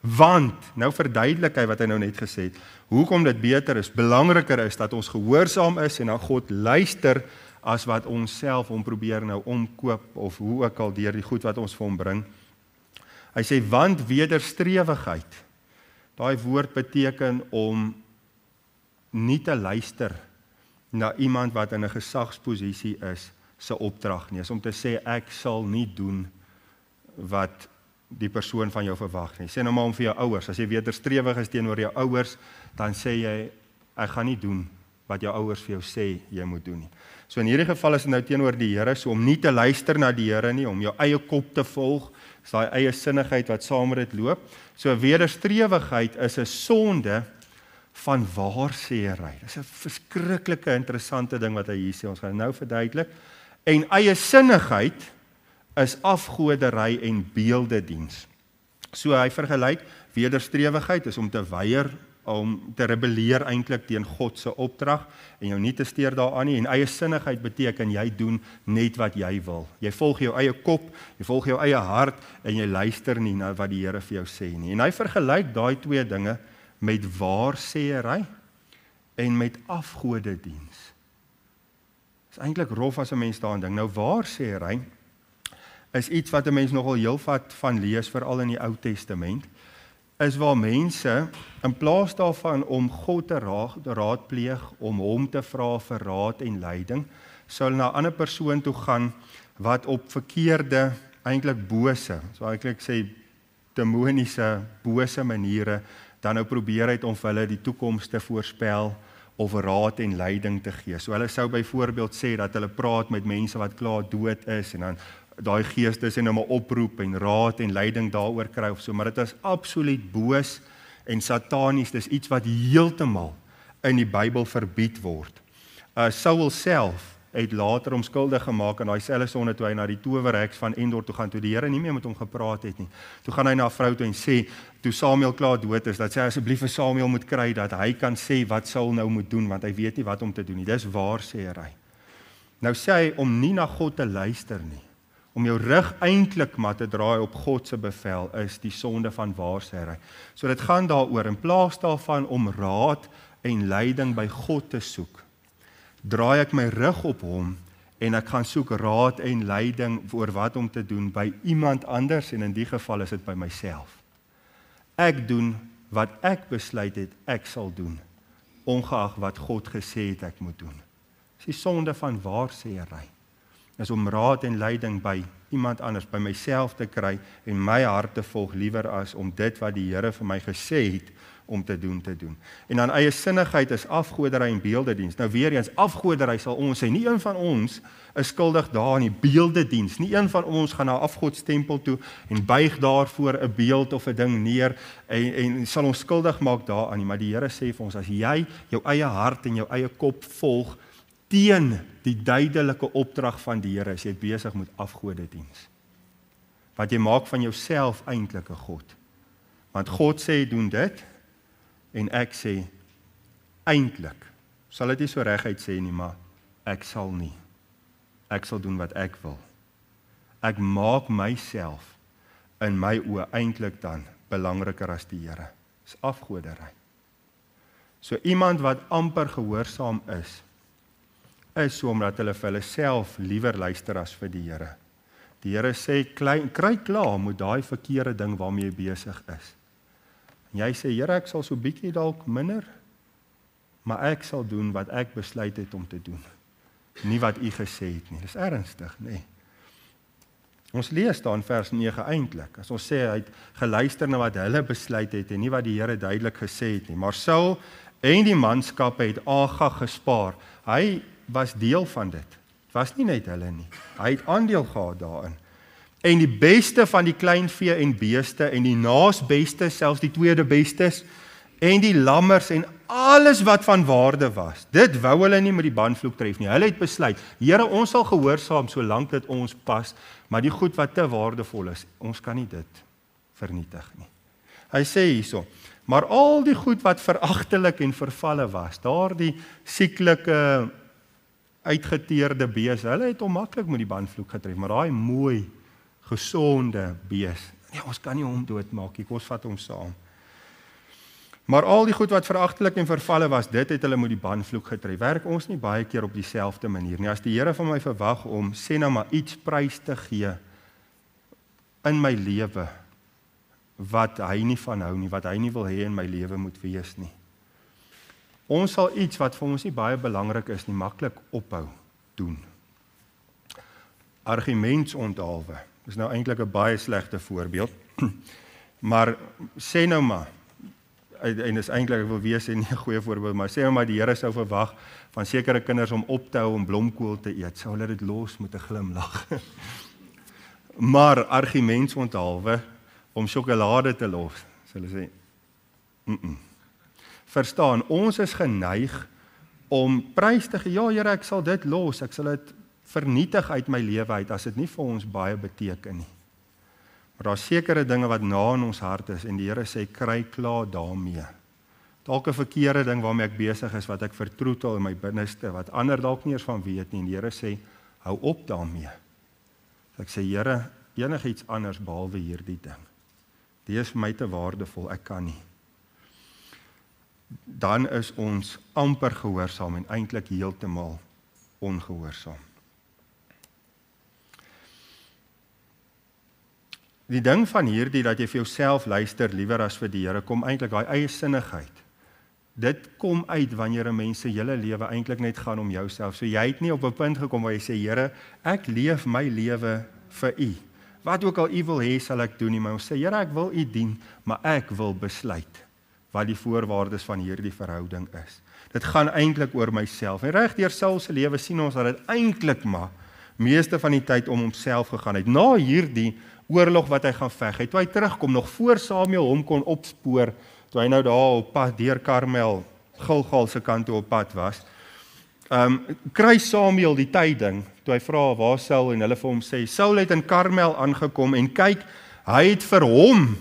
Want, nou verduidelik hy wat hy nou net gesê het, hoekom dit beter is, belangriker is dat ons gehoorsaam is en na God luister, as wat ons self hom probeer nou omkoop, of hoe ook al deur die goed wat ons vir hom bring. Hy sê, want wederstrewigheid, daai woord beteken om nie te luister na iemand wat in 'n gesagsposisie is, se opdrag nie, is om te sê, ek sal nie doen wat die persoon van jou verwag nie. Sê nou maar om vir jou ouers, as jy wederstrewig is teenoor jou ouers, dan sê jy, ek gaan nie doen wat jou ouers vir jou sê, jy moet doen nie. So in hierdie geval is dit nou teenoor die Here, so om nie te luister na die Here nie, om jou eie kop te volg, is daai eie sinnigheid wat saam met dit loop. So wederstrewigheid is 'n sonde van waarsêery. Dis 'n verskriklike interessante ding wat hy hier sê, ons gaan nou verduidelik. En eie sinnigheid is afgodery en beeldediens. So hy vergelyk wederstrewigheid is om te weier om te rebelleer eintlik teen God se opdrag en jou nie te steur daaraan nie. En eie sinnigheid beteken jy doen net wat jy wil. Jy volg jou eie kop, jy volg jou eie hart en jy luister nie na wat die Here vir jou sê nie. En hy vergelyk daai twee dinge met waarsêery en met afgodediens. Dit is eintlik rof as 'n mens daaraan dink. Nou waarsêery is iets wat 'n mens nogal heelvat van lees, veral in die Ou Testament, is waar mense in plaas daarvan om God te raadpleeg, om hom te vra vir raad en leiding, sou hulle na 'n ander persoon toe gaan wat op verkeerde, eintlik bose, so eintlik sê demoniese, bose maniere dan nou probeer het om vir hulle die toekoms te voorspel of raad en leiding te gee. So hulle sou byvoorbeeld sê dat hulle praat met mense wat klaar dood is en dan daai geeste sien hom 'n oproep en raad en leiding daaroor kry of so, maar dit is absoluut boos en satanies. Dis iets wat heeltemal in die Bybel verbied word. Saul self het later hom skuldig gemaak aan daai selfde sonde toe hy na die towerheks van Endor toe gaan, toe die Here nie meer met hom gepraat het nie. Toe gaan hy na 'n vrou toe en sê, toe Samuel klaar dood is, dat sy asseblief vir Samuel moet kry dat hy kan sê wat Saul nou moet doen, want hy weet nie wat om te doen nie. Dis waarsêery. Nou sê hy om nie na God te luister nie, om jou rug eintlik maar te draai op God se bevel, is die sonde van waarsêery. So dit gaan daaroor, in plaas daarvan om raad en leiding by God te soek, draai ek my rug op hom en ek gaan soek raad en leiding oor wat om te doen by iemand anders, en in die geval is dit by myself. Ek doen wat ek besluit het ek sal doen, ongeag wat God gesê het ek moet doen. Dis die sonde van waarsêery. Is om raad en leiding by iemand anders, by myself te kry en my hart te volg liewer as om dit wat die Here vir my gesê het om te doen. En dan eie sinnigheid is afgodery en beeldediens. Nou weer eens, afgodery sal ons sê, nie een van ons is skuldig daarin nie. Beeldediens, nie een van ons gaan na 'n afgodstempel toe en buig daarvoor 'n beeld of 'n ding neer en sal ons skuldig maak daaraan nie. Maar die Here sê vir ons, as jy jou eie hart en jou eie kop volg teen die duidelike opdrag van die Here, is jy besig met afgodediens. Want jy maak van jouself eintlik 'n god. Want God sê doen dit en ek sê eintlik sal dit nie so reguit sê nie, maar ek sal nie. Ek sal doen wat ek wil. Ek maak myself in my oë eintlik dan belangriker as die Here. Dis afgodery. So iemand wat amper gehoorsaam is so omdat hulle vir hulle self liewer luister as vir die Here. Die Here sê, kry klaar met daai verkeerde ding waarmee jy besig is. En jy sê, Here, ek sal so bietjie dalk minder, maar ek sal doen wat ek besluit het om te doen. Nie wat u gesê het nie. Dis ernstig, nee. Ons lees daar in vers 9 eintlik, as ons sê, hy het geluister na wat hulle besluit het en nie wat die Here duidelik gesê het nie. Maar Saul en die manskappe het Agag gespaar. Hy was deel van dit. Het was nie net hulle nie. Hy het aandeel gehad daarin. En die beste van die kleinvee en beeste en die naasbeste, selfs die tweede bestes, en die lammers en alles wat van waarde was. Dit wou hulle nie met die bandvloek tref nie. Hulle het besluit, Here, ons sal gehoorsaam solank dit ons pas, maar die goed wat te waardevol is, ons kan nie dit vernietig nie. Hy sê hierso, maar al die goed wat veragtelik en vervalle was, daardie sieklike uitgeteerde bees, hulle het onmaklik met die bandvloek getref, maar daai mooi, gesonde bees, nee, ons kan nie hom doodmaak nie, ons vat hom saam. Maar al die goed wat veragtelik en vervalle was, dit het hulle met die bandvloek getref. Werk ons nie baie keer op dieselfde manier nie. As die Here van my verwag om, sê nou maar iets prys te gee in my lewe, wat hy nie van hou nie, wat hy nie wil hê in my lewe moet wees nie. Ons sal iets wat vir ons nie baie belangrik is nie, maklik ophou doen. Argumentsonthalwe, is nou eintlik 'n baie slegte voorbeeld, maar sê nou maar, en is eintlik, ek wil weer sê nie 'n goeie voorbeeld, maar sê nou maar die Here sou verwag van sekere kinders om op te hou om blomkool te eet, sou hulle dit los met 'n glimlag. Maar argumentsonthalwe, om sjokolade te los, sê hulle sê, Verstaan, ons is geneig om prys te gee, ja Here, ek sal dit los, ek sal dit vernietig uit my lewe uit, as dit nie vir ons baie beteken nie. Maar daar is sekere dinge wat na in ons hart is, en die Here sê, kry klaar daarmee. dalk 'n verkeerde ding waarmee ek besig is, wat ek vertroetel in my binneste, wat ander dalk nie eens van weet nie, en die Here sê, hou op daarmee. Ek sê, Here, enigiets anders behalwe hierdie ding. Die is vir my te waardevol, ek kan nie. Dan is ons amper gehoorsaam en eintlik heeltemal ongehoorsaam. Die ding van hierdie, dat jy vir jouself luister liewer as vir die Here, kom eintlik daai eie sinnigheid. Dit kom uit wanneer 'n mens se hele lewe eintlik net gaan om jouself. So jy het nie op 'n punt gekom waar jy sê, Here, ek leef my lewe vir U. Wat ook al U wil hê, sal ek doen nie, maar ons sê, Here, ek wil U dien, maar ek wil besluit wat die voorwaardes van hierdie verhouding is. Dit gaan eintlik oor myself. En reg deur Saul se lewe sien ons dat dit eintlik maar meeste van die tyd om homself gegaan het. Na hierdie oorlog wat hy gaan veg het, toe hy terugkom, nog voor Samuel hom kon opspoor, toe hy nou daar op pad deur Karmel, Gilgal se kant toe op pad was, kry Samuel die tyding, toe hy vra waar Saul, en hulle vir hom sê, Saul het in Karmel aangekom, en kyk, hy het vir hom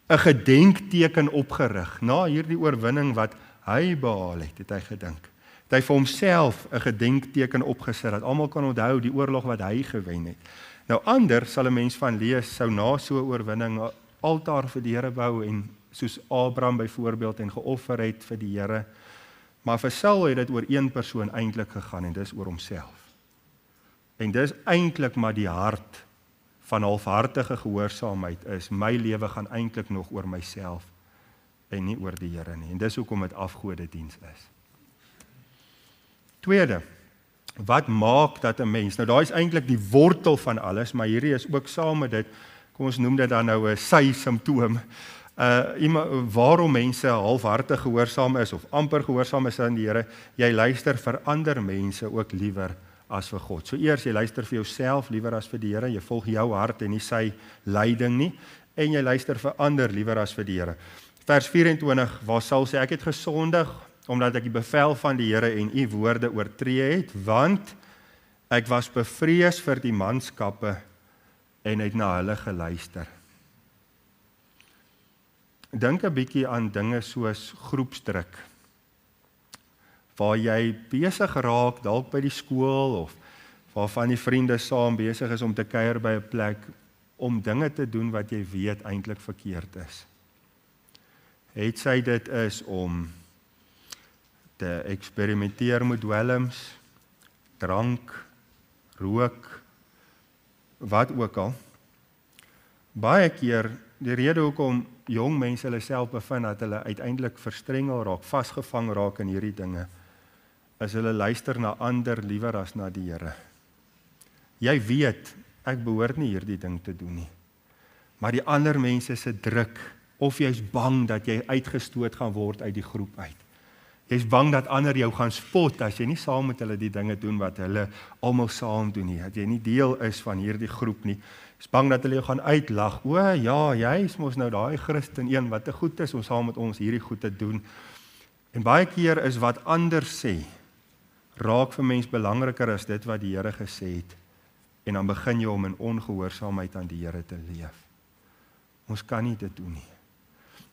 'n gedenkteken opgerig, na hierdie oorwinning wat hy behaal het, het hy gedink. Het hy vir homself 'n gedenkteken opgesit, dat almal kan onthou die oorlog wat hy gewen het. Nou ander sal 'n mens van lees, sou na so 'n oorwinning 'n altaar vir die Here bou, en soos Abraham byvoorbeeld, en geoffer het vir die Here. Maar vir Saul het dit oor een persoon eintlik gegaan, en dis oor homself. En dis eintlik maar die hart van halfhartige gehoorsaamheid is, my lewe gaan eintlik nog oor myself, en nie oor die Here nie. En dis hoekom dit afgodediens is. Tweede, wat maak dat 'n mens, nou daar is eintlik die wortel van alles, maar hierdie is ook saam met dit, kom ons noem dit dan nou 'n sy-simptoom, waarom mense halfhartig gehoorsaam is, of amper gehoorsaam is aan die Here, jy luister vir ander mense ook liewer as vir God. So eers, jy luister vir jouself liewer as vir die Here, jy volg jou hart en nie sy leiding nie, en jy luister vir ander liewer as vir die Here. Vers 24, waar Saul sê, ek het gesondig, omdat ek die bevel van die Here en U woorde oortree het, want ek was bevrees vir die manskappe en het na hulle geluister. Dink 'n bietjie aan dinge soos groepsdruk, waar jy besig raak, dalk by die skool, of waarvan die vriende saam besig is om te kuier by 'n plek, om dinge te doen wat jy weet eintlik verkeerd is. Het sy dit is om te eksperimenteer met dwelms, drank, rook, wat ook al. Baie keer, die rede hoekom jong mense hulle self bevind, dat hulle uiteindelik verstrengel raak, vasgevang raak in hierdie dinge, is hulle luister na ander liewer as na die Here. Jy weet, ek behoort nie hierdie ding te doen nie. Maar die ander mense se druk, of jy's bang dat jy uitgestoot gaan word uit die groep uit. Jy's bang dat ander jou gaan spot as jy nie saam met hulle die dinge doen wat hulle almal saam doen nie, dat jy nie deel is van hierdie groep nie. Jy's bang dat hulle jou gaan uitlag. O ja, jy's mos nou daai Christen een wat te goed is om saam met ons hierdie goed te doen. En baie keer is wat ander sê, raak vir mens belangriker as dit wat die Here gesê het. En dan begin jy om in ongehoorsaamheid aan die Here te leef. Ons kan nie dit doen nie.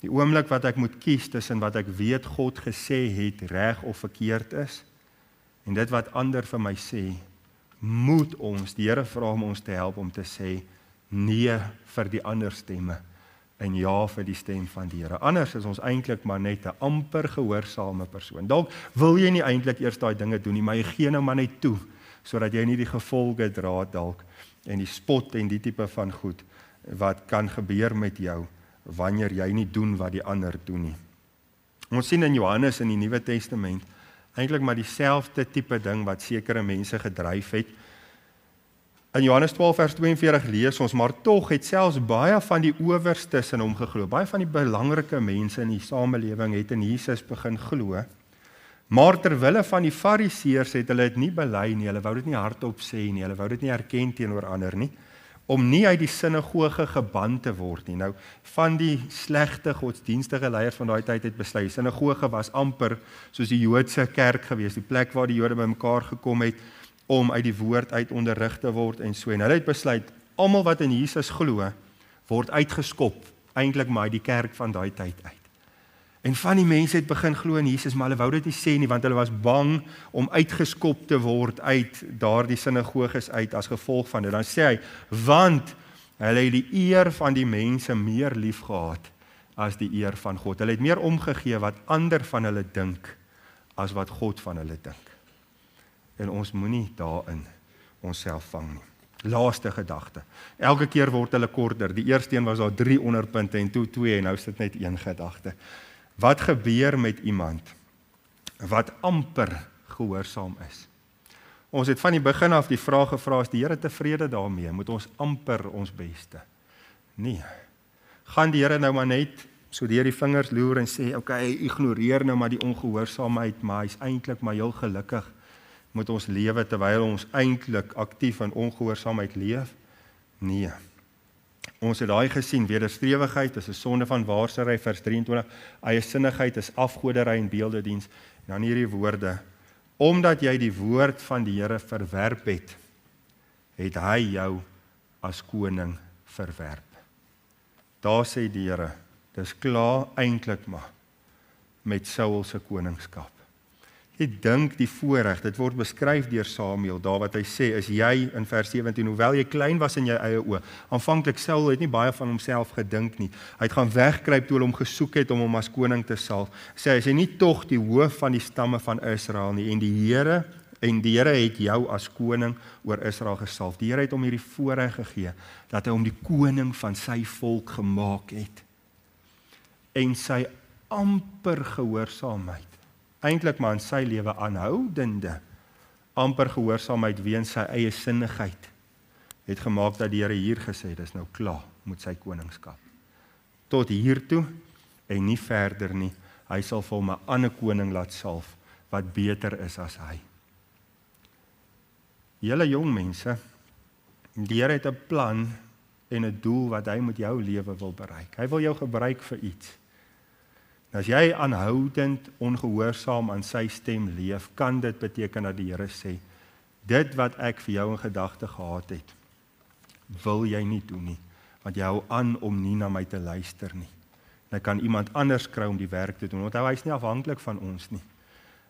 Die oomblik wat ek moet kies tussen wat ek weet God gesê het reg of verkeerd is, en dit wat ander vir my sê, moet ons, die Here vra om ons te help om te sê nee vir die ander stemme en ja vir die stem van die Here. Anders is ons eintlik maar net 'n amper gehoorsame persoon. Dalk wil jy nie eintlik eers daai dinge doen nie, maar jy gee nou maar net toe, sodat jy nie die gevolge dra dalk, en die spot en die tipe van goed, wat kan gebeur met jou, wanneer jy nie doen wat die ander doen nie. Ons sien in Johannes in die Nuwe Testament eintlik maar dieselfde tipe ding wat sekere mense gedryf het. In Johannes 12 vers 42 lees ons, maar tog het selfs baie van die owerstes in hom geglo. Baie van die belangrike mense in die samelewing het in Jesus begin glo. Maar terwille van die Fariseërs het hulle dit nie bely nie, hulle wou dit nie hardop sê nie, hulle wou dit nie erken teenoor ander nie, om nie uit die sinagoge geban te word nie. Nou, van die slegte godsdienstige leiers van daai tyd het besluit, sinagoge was amper soos die Joodse kerk gewees, die plek waar die Jode bymekaar gekom het, om uit die woord uit onderrig te word en so. En hulle het besluit, almal wat in Jesus glo, word uitgeskop, eintlik maar uit die kerk van daai tyd uit. En van die mense het begin glo in Jesus, maar hulle wou dit nie sê nie, want hulle was bang om uitgeskop te word uit daardie sinagoges uit as gevolg van dit. Dan sê hy, want hulle het die eer van die mense meer lief gehad as die eer van God. Hulle het meer omgegee wat ander van hulle dink as wat God van hulle dink. En ons moenie daarin onsself vang nie. Laaste gedagte. Elke keer word hulle korter. Die eerste een was daar 3 onderpunte en toe 2 en nou is dit net 1 gedagte. Wat gebeur met iemand wat amper gehoorsaam is? Ons het van die begin af die vraag gevra, is die Here tevrede daarmee? Moet ons amper ons beste? Nee. Gaan die Here nou maar net so deur die vingers loer en sê, okay, ignoreer nou maar die ongehoorsaamheid, maar hy's eintlik maar heel gelukkig met ons lewe terwyl ons eintlik aktief in ongehoorsaamheid leef? Nee. Ons het daai gesien, wederstrewigheid is 'n sonde van waarsery, vers 23, eiesinnigheid is afgoderry en beeldediens, en dan hierdie woorde, omdat jy die woord van die Here verwerp het hy jou as koning verwerp. Daar sê die Here, dis klaar eintlik maar met Saul se koningskap. Jy dink die voorreg, dit word beskryf deur Samuel, daar wat hy sê, is jy in vers 17, hoewel jy klein was in jou eie oë. Aanvanklik Saul het nie baie van homself gedink nie. Hy het gaan wegkruip toe hulle hom gesoek het om hom as koning te salf. Sê hy, is hy nie tog die hoof van die stamme van Israel nie, en die Here het jou as koning oor Israel gesalf. Die Here het hom hierdie voorreg gegee, dat hy hom die koning van sy volk gemaak het. En sy amper gehoorsaamheid, eintlik maar in sy lewe aanhoudende amper gehoorsaamheid weens sy eie sinnigheid, het gemaak dat die Here hier gesê het, dis nou klaar met sy koningskap. Tot hiertoe en nie verder nie. Hy sal vir hom 'n ander koning laat salf wat beter is as hy. Julle jong mense, die Here het 'n plan en 'n doel wat hy met jou lewe wil bereik. Hy wil jou gebruik vir iets. As jy aanhoudend ongehoorsaam aan sy stem leef, kan dit beteken dat die Here sê, dit wat ek vir jou in gedagte gehad het, wil jy nie doen nie, want jy hou aan om nie na my te luister nie. En hy kan iemand anders kry om die werk te doen, want hy is nie afhanklik van ons nie.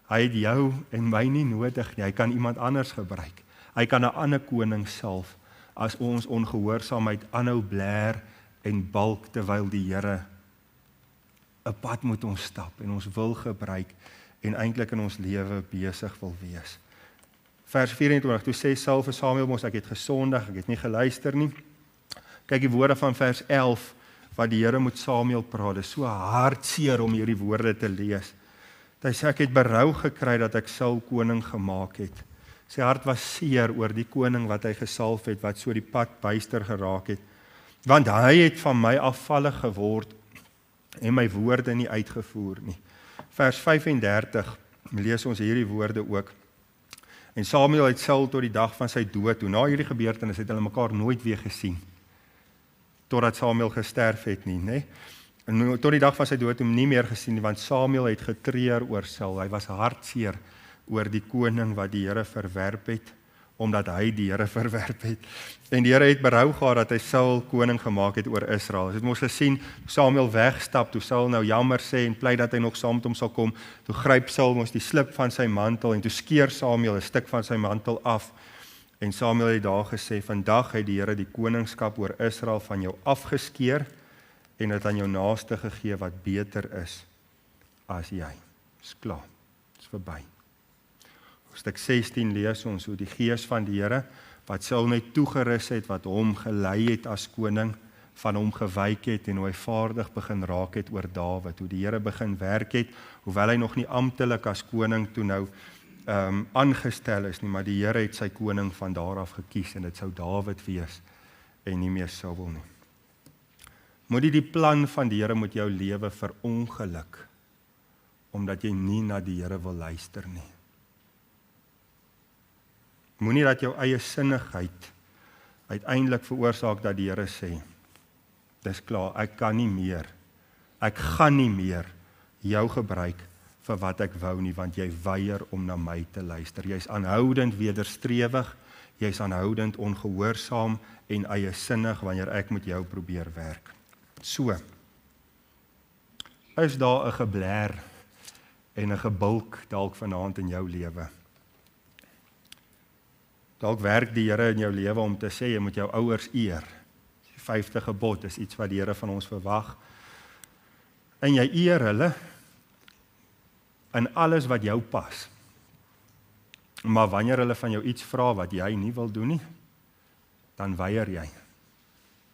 Hy het jou en my nie nodig nie, hy kan iemand anders gebruik. Hy kan 'n ander koning salf, as ons ongehoorsaamheid aanhou blær en balk, terwyl die Here 'n pad moet ons stap en ons wil gebruik en eintlik in ons lewe besig wil wees. Vers 24, toe sê Saul vir Samuel, mos ek het gesondig, ek het nie geluister nie. Kyk die woorde van vers 11, wat die Here met Samuel praat, is so hartseer om hierdie woorde te lees. Hy sê, ek het berou gekry dat ek Saul koning gemaak het. Sy hart was seer oor die koning wat hy gesalf het, wat so die pad byster geraak het. Want hy het van my afvallig geword en my woorde nie uitgevoer nie. Vers 35 lees ons hierdie woorde ook. En Samuel het Saul tot die dag van sy dood toe. Na hierdie gebeurtenis het hulle mekaar nooit weer gesien, totdat Samuel gesterf het nie, né? En tot die dag van sy dood hom nie meer gesien nie, want Samuel het getreur oor Saul. Hy was hartseer oor die koning wat die Here verwerp het, omdat hy die Here verwerp het. En die Here het berou gehad dat hy Saul koning gemaak het oor Israel. Ons het mos gesien, Samuel wegstap, toe Saul nou jammer sê en pleit dat hy nog saam met hom sal kom, toe gryp Saul mos die slip van sy mantel en toe skeer Samuel 'n stuk van sy mantel af. En Samuel het daar gesê, vandag het die Here die koningskap oor Israel van jou afgeskeer en dit aan jou naaste gegee wat beter is as jy. Dis klaar, dis verby. Hoofstuk 16 lees ons hoe die gees van die Here, wat Saul net toegerus het, wat hom gelei het as koning, van hom gewyk het en hoe hy vaardig begin raak het oor Dawid, hoe die Here begin werk het, hoewel hy nog nie amptelik as koning toe nou aangestel is nie, maar die Here het sy koning van daar af gekies en dit sou Dawid wees en nie meer Saul nie. Moet die plan van die Here met jou lewe verongeluk, omdat jy nie na die Here wil luister nie. Moenie dat jou eie sinnigheid uiteindelik veroorsaak dat die Here sê, dis klaar, ek kan nie meer, ek gaan nie meer jou gebruik vir wat ek wou nie, want jy weier om na my te luister. Jy's aanhoudend wederstrewig, jy's aanhoudend ongehoorsaam en eie sinnig wanneer ek met jou probeer werk. So, Is daar 'n geblær en 'n gebulk dalk vanaand in jou lewe? Dalk werk die Here in jou lewe om te sê, jy moet jou ouers eer. Die 5de gebod is iets wat die Here van ons verwag. En jy eer hulle in alles wat jou pas. Maar wanneer hulle van jou iets vra wat jy nie wil doen nie, dan weier jy.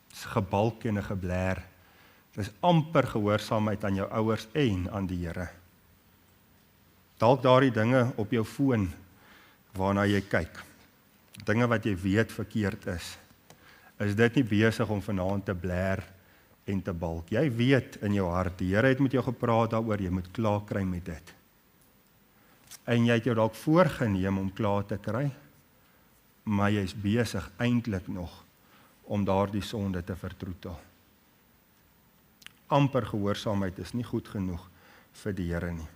Dis gebalk en 'n geblær. Dis amper gehoorsaamheid aan jou ouers en aan die Here. Dalk daardie dinge op jou foon waarna jy kyk. Dinge wat jy weet verkeerd is. Is dit nie besig om vanaand te blær en te balk? Jy weet in jou hart, die Here het met jou gepraat daaroor, jy moet klaar kry met dit. En jy het jou dalk voorgenem om klaar te kry, maar jy is besig eintlik nog om daardie sonde te vertroetel. Amper gehoorsaamheid is nie goed genoeg vir die Here nie.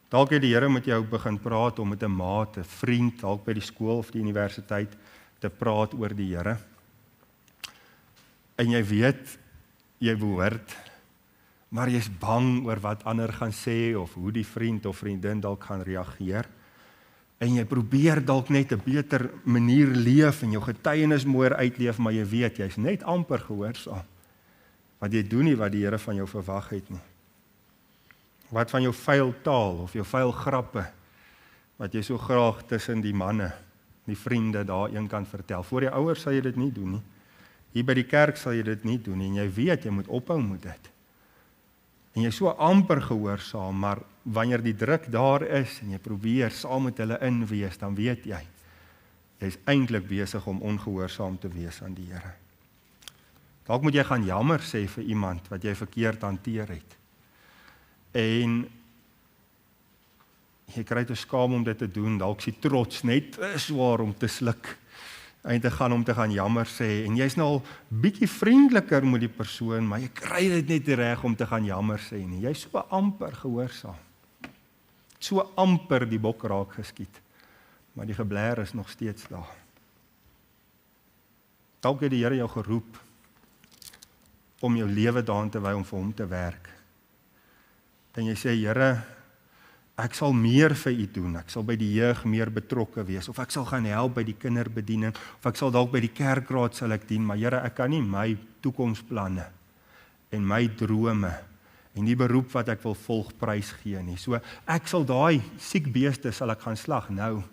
Dalk het die Here met jou begin praat om met 'n maat, 'n vriend, dalk by die skool of die universiteit te praat oor die Here. En jy weet, jy behoort, maar jy's bang oor wat ander gaan sê of hoe die vriend of vriendin dalk gaan reageer. En jy probeer dalk net 'n beter manier leef en jou getuienis mooier uitleef, maar jy weet jy's net amper gehoorsaam. Want jy doen nie wat die Here van jou verwag het nie. Wat van jou vuil taal of jou vuil grappe wat jy so graag tussen die manne, die vriende daar een kan vertel. Voor jou ouers sal jy dit nie doen nie. Hier by die kerk sal jy dit nie doen nie en jy weet jy moet ophou met dit. En jy is so amper gehoorsaam, maar wanneer die druk daar is en jy probeer saam met hulle inwees, dan weet jy is eintlik besig om ongehoorsaam te wees aan die Here. Dalk moet jy gaan jammer sê vir iemand wat jy verkeerd hanteer het. En jy kry te skaam om dit te doen, dalk is die trots net swaar om te sluk en te gaan jammer sê, en jy's nou al bietjie vriendeliker met die persoon, maar jy kry dit net nie reg om te gaan jammer sê nie. Jy's so amper gehoorsaam. So amper die bok raak geskiet, maar die geblær is nog steeds daar. Dalk het die Here jou geroep om jou lewe daaraan te wy om vir hom te werk. En jy sê, Here, ek sal meer vir u doen, ek sal by die jeug meer betrokke wees, of ek sal gaan help by die kinderbediening, of ek sal dalk by die kerkraad sal ek dien, maar Here, ek kan nie my toekomsplanne en my drome en die beroep wat ek wil volg prys gee nie. So ek sal daai siek beeste sal ek gaan slag nou,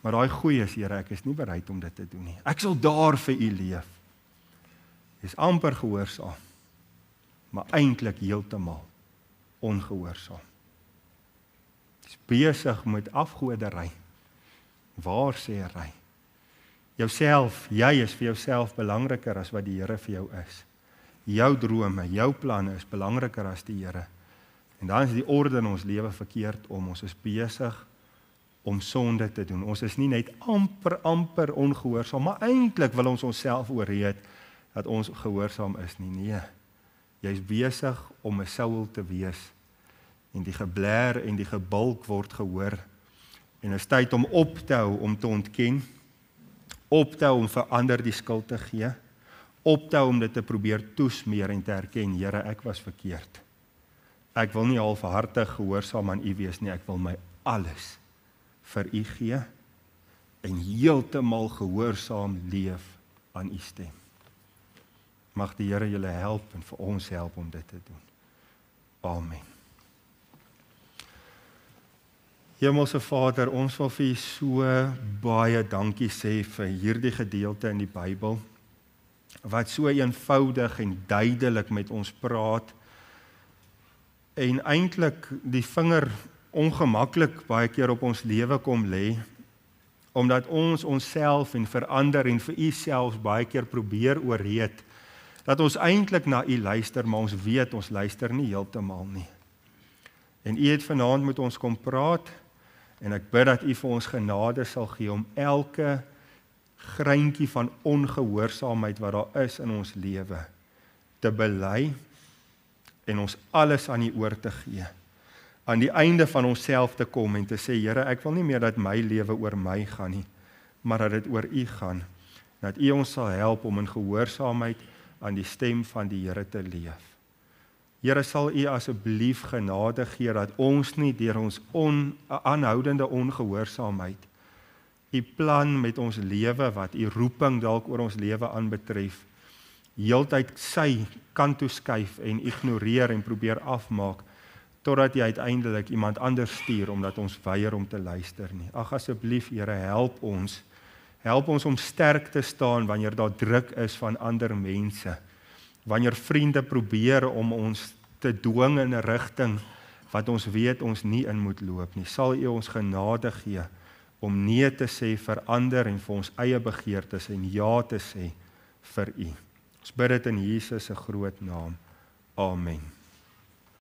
maar daai goeie is, Here, ek is nie bereid om dit te doen nie. Ek sal daar vir u leef. Dis amper gehoorsaam, maar eintlik heeltemal ongehoorsaam. Is besig met afgoderry, waarsêry. Jouself, jy is vir jouself belangriker as wat die Here vir jou is. Jou drome, jou planne is belangriker as die Here. En dan is die orde in ons lewe verkeerd om. Ons is besig om sonde te doen. Ons is nie net amper ongehoorsaam, maar eintlik wil ons onsself oorreed dat ons gehoorsaam is nie. Nee, jy is besig om 'n Saul te wees. En die geblær en die gebulk word gehoor. En is tyd om op te hou om te ontken, op te hou om vir ander die skuld te gee, op te hou om dit te probeer toesmeer en te erken, Here, ek was verkeerd. Ek wil nie halfhartig gehoorsaam aan u wees nie, ek wil my alles vir u gee en heeltemal gehoorsaam leef aan u stem. Mag die Here julle help en vir ons help om dit te doen. Amen. Hemelse Vader, ons wil vir u so baie dankie sê vir hierdie gedeelte in die Bybel, wat so eenvoudig en duidelik met ons praat, en eintlik die vinger ongemaklik baie keer op ons lewe kom lê, omdat ons onsself en verander en vir u self baie keer probeer oorreed, dat ons eintlik na u luister, maar ons weet ons luister nie heeltemal nie. En u het vanaand met ons kom praat, en ek bid dat u vir ons genade sal gee om elke greintjie van ongehoorsaamheid wat daar is in ons lewe te bely en ons alles aan u oor te gee. Aan die einde van onsself te kom en te sê, Here, ek wil nie meer dat my lewe oor my gaan nie, maar dat dit oor u gaan. Dat u ons sal help om in gehoorsaamheid aan die stem van die Here te leef. Here, sal U asseblief genade gee dat ons nie deur ons aanhoudende ongehoorsaamheid U plan met ons lewe, wat U roeping dalk oor ons lewe aanbetref, heeltyd sy kant toe skuif en ignoreer en probeer afmaak, totdat jy uiteindelik iemand anders stuur, omdat ons weier om te luister nie. Ag asseblief, Here, help ons om sterk te staan wanneer daar druk is van ander mense, wanneer vriende probeer om ons te dwing in 'n rigting wat ons weet ons nie in moet loop nie. Sal U ons genade gee om nee te sê vir ander en vir ons eie begeertes en ja te sê vir U. Ons bid dit in Jesus se groot naam. Amen.